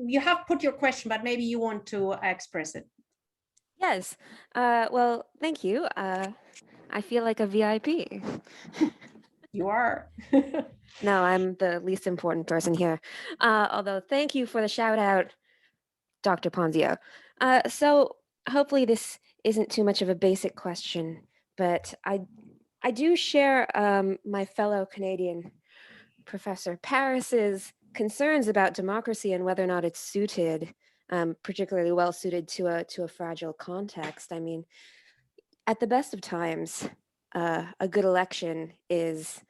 you have put your question, but maybe you want to express it. Yes, well, thank you. I feel like a VIP. You are. No, I'm the least important person here. Although, thank you for the shout out, Dr. Ponzio. So hopefully this isn't too much of a basic question, but I do share my fellow Canadian Professor Paris's concerns about democracy and whether or not it's suited, particularly well suited to a fragile context. I mean, at the best of times, a good election is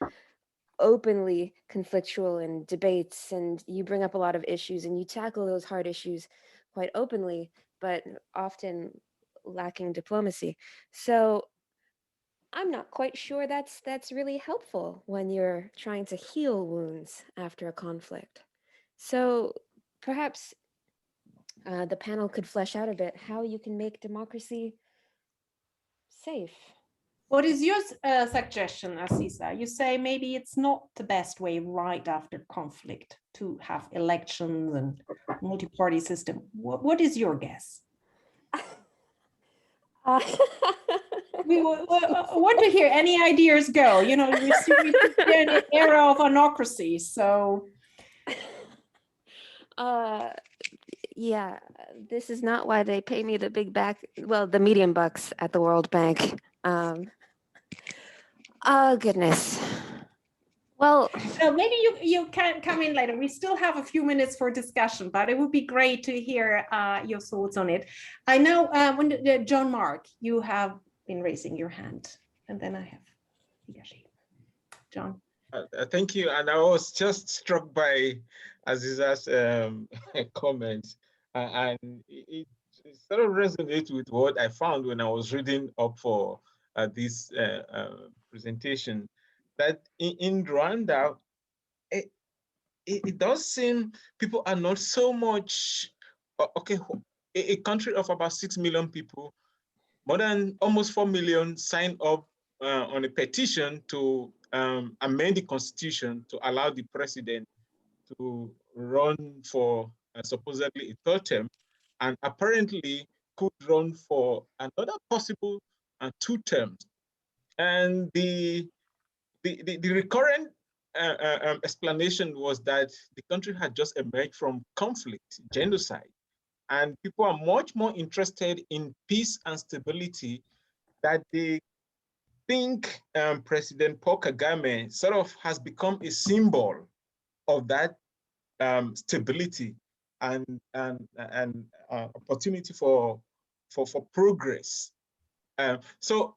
openly conflictual in debates, and you bring up a lot of issues and you tackle those hard issues quite openly, but often lacking diplomacy. So I'm not quite sure that's really helpful when you're trying to heal wounds after a conflict. So perhaps the panel could flesh out a bit how you can make democracy safe. What is your suggestion, Aziza? You say maybe it's not the best way right after conflict to have elections and multi-party system. What is your guess? We want to hear any ideas go. You know, we're still in an era of anocracy, so. Yeah, this is not why they pay me the the medium bucks at the World Bank. Oh, goodness. Well, maybe you can come in later. We still have a few minutes for discussion, but it would be great to hear your thoughts on it. I know when John Mark, you have been raising your hand, and then I have Higashi. John. Thank you. And I was just struck by Aziza's comments, and it sort of resonates with what I found when I was reading up for this presentation, that in Rwanda, it does seem people are not so much, okay, a country of about 6 million people, more than almost 4 million signed up on a petition to amend the constitution to allow the president to run for supposedly a third term, and apparently could run for another possible 2 terms. And the recurrent explanation was that the country had just emerged from conflict, genocide, and people are much more interested in peace and stability, that they think President Paul Kagame sort of has become a symbol of that stability and opportunity for progress. So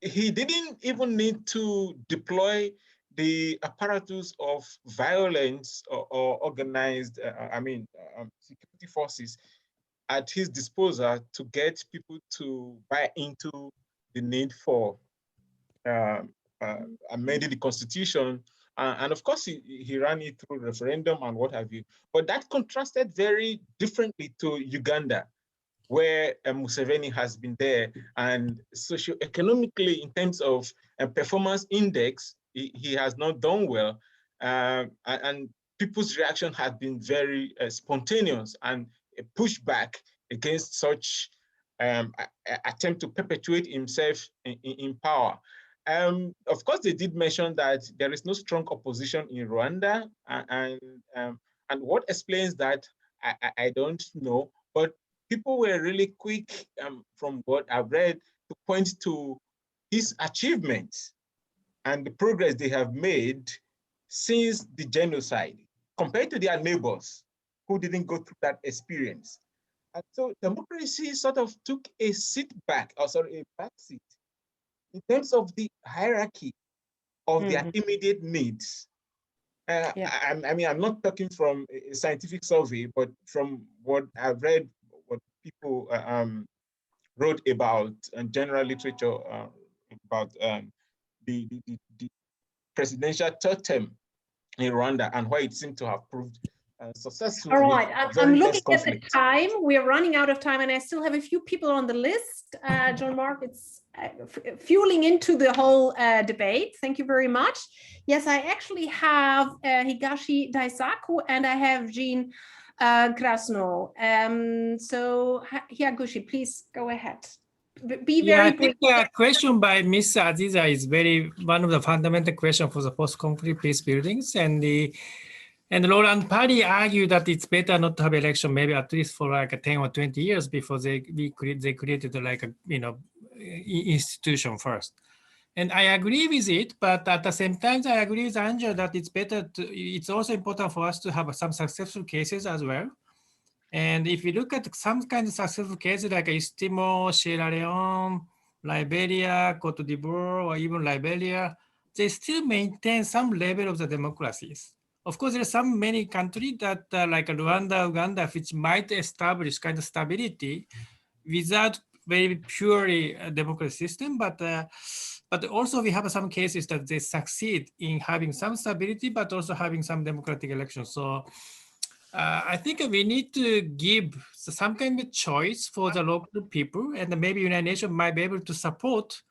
he didn't even need to deploy the apparatus of violence or organized, security forces at his disposal to get people to buy into the need for amending the constitution. And of course, he ran it through referendum and what have you. But that contrasted very differently to Uganda, where Museveni has been there, and socioeconomically, in terms of a performance index, he has not done well. And people's reaction has been very spontaneous and a pushback against such attempt to perpetuate himself in power. Of course, they did mention that there is no strong opposition in Rwanda, and what explains that, I don't know, but people were really quick, from what I've read, to point to his achievements and the progress they have made since the genocide, compared to their neighbors who didn't go through that experience. And so democracy sort of took a back seat in terms of the hierarchy of their immediate needs. I'm not talking from a scientific survey, but from what I've read, what people wrote about, and general literature about the presidential third term in Rwanda and why it seemed to have proved successful. All right, I'm looking at the time. We're running out of time, and I still have a few people on the list. John Mark, it's fueling into the whole debate. Thank you very much. Yes, I actually have Higashi Daisaku, and I have Jean Krasno. So Higashi, please go ahead. Be very brief. I think the question by Ms. Aziza is one of the fundamental questions for the post-conflict peace buildings, and And Laurent Party argued that it's better not to have election, maybe at least for like 10 or 20 years before they created like a institution first. And I agree with it, but at the same time, I agree with Angela that it's also important for us to have some successful cases as well. And if you look at some kind of successful cases like East Timor, Sierra Leone, Liberia, Cote d'Ivoire, or even Liberia, they still maintain some level of the democracies. Of course, there are many countries that like Rwanda, Uganda, which might establish kind of stability without very purely a democratic system, but also we have some cases that they succeed in having some stability, but also having some democratic elections. So I think we need to give some kind of choice for the local people, and maybe United Nations might be able to support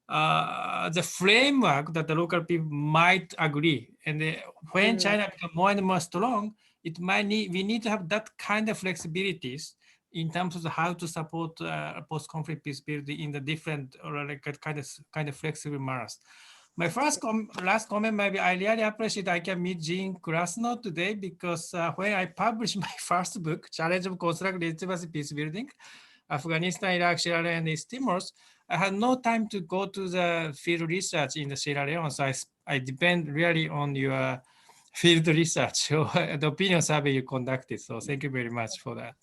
the framework that the local people might agree. And when China becomes more and more strong, we need to have that kind of flexibilities in terms of how to support post-conflict peace building in the different or like kind of flexible manners. My last comment, maybe I really appreciate I can meet Jean Krasno today because when I published my first book, Challenge of Constructive Legitimacy Peace Building, Afghanistan, Iraq, Sierra Leone, and East Timor, I had no time to go to the field research in the Sierra Leone, so I depend really on your field research or the opinion survey you conducted. So thank you very much for that.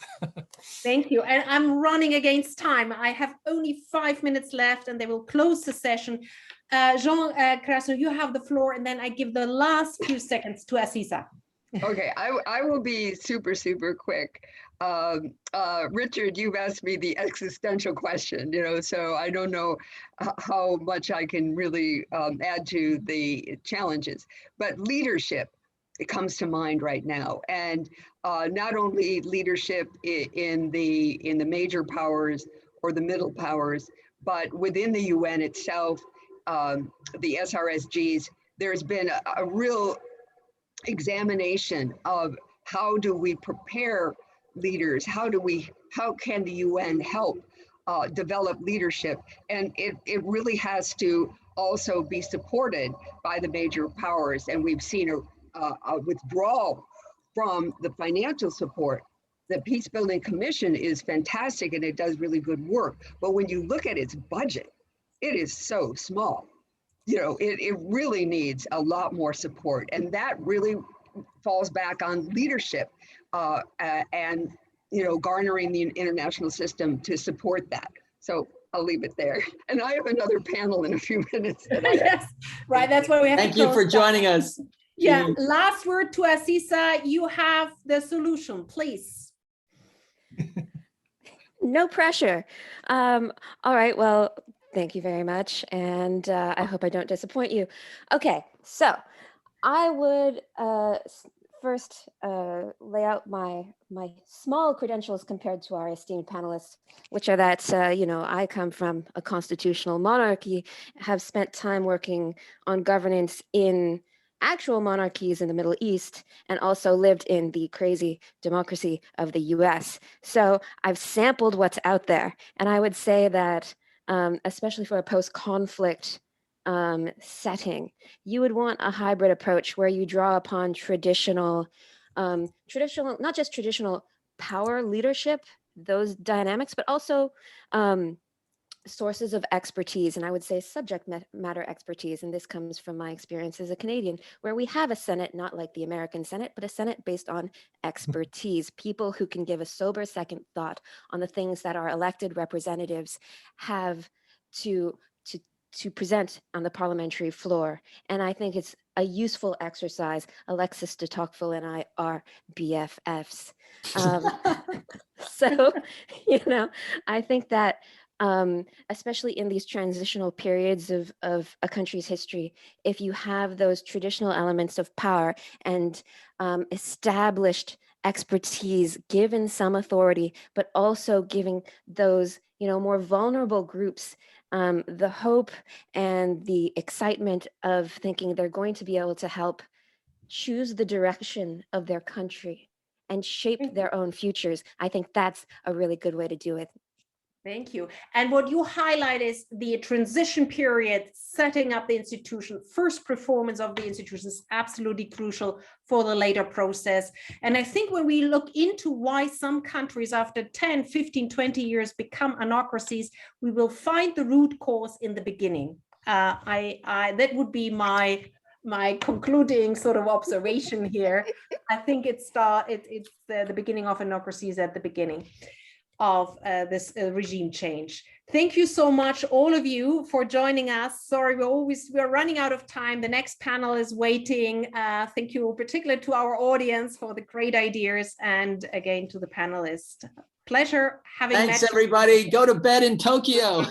Thank you. And I'm running against time. I have only 5 minutes left and they will close the session. Jean Krasno, you have the floor, and then I give the last few seconds to Asisa. Okay, I will be super quick. Richard, you've asked me the existential question, so I don't know how much I can really add to the challenges, but leadership, it comes to mind right now. And not only leadership in the major powers or the middle powers, but within the UN itself, the SRSGs, there's been a real examination of how do we prepare leaders, how can the UN help develop leadership, and it really has to also be supported by the major powers. And we've seen a withdrawal from the financial support. The Peace Building Commission is fantastic and it does really good work, but when you look at its budget, it is so small. It really needs a lot more support, and that really falls back on leadership and garnering the international system to support that. So I'll leave it there. And I have another panel in a few minutes. Yes, right. That's why we have. Thank you for joining us. Yeah. Last word to Asisa. You have the solution, please. No pressure. All right. Well, thank you very much. And I hope I don't disappoint you. Okay. So I would first lay out my small credentials compared to our esteemed panelists, which are that, I come from a constitutional monarchy, have spent time working on governance in actual monarchies in the Middle East, and also lived in the crazy democracy of the US. So I've sampled what's out there. And I would say that, especially for a post-conflict setting, you would want a hybrid approach where you draw upon traditional, not just traditional power leadership, those dynamics, but also sources of expertise, and I would say subject matter expertise. And this comes from my experience as a Canadian, where we have a Senate, not like the American Senate, but a Senate based on expertise, people who can give a sober second thought on the things that our elected representatives have to present on the parliamentary floor. And I think it's a useful exercise. Alexis de Tocqueville and I are BFFs. So, I think that especially in these transitional periods of a country's history, if you have those traditional elements of power and established expertise, given some authority, but also giving those more vulnerable groups the hope and the excitement of thinking they're going to be able to help choose the direction of their country and shape their own futures, I think that's a really good way to do it. Thank you. And what you highlight is the transition period, setting up the institution, first performance of the institution is absolutely crucial for the later process. And I think when we look into why some countries after 10, 15, 20 years become anocracies, we will find the root cause in the beginning. That would be my concluding sort of observation here. I think it's the beginning of anocracies at the beginning of this regime change. Thank you so much, all of you, for joining us. Sorry, we're running out of time. The next panel is waiting. Thank you, particularly to our audience for the great ideas, and again to the panelists. Pleasure having met you. Thanks, everybody. Go to bed in Tokyo.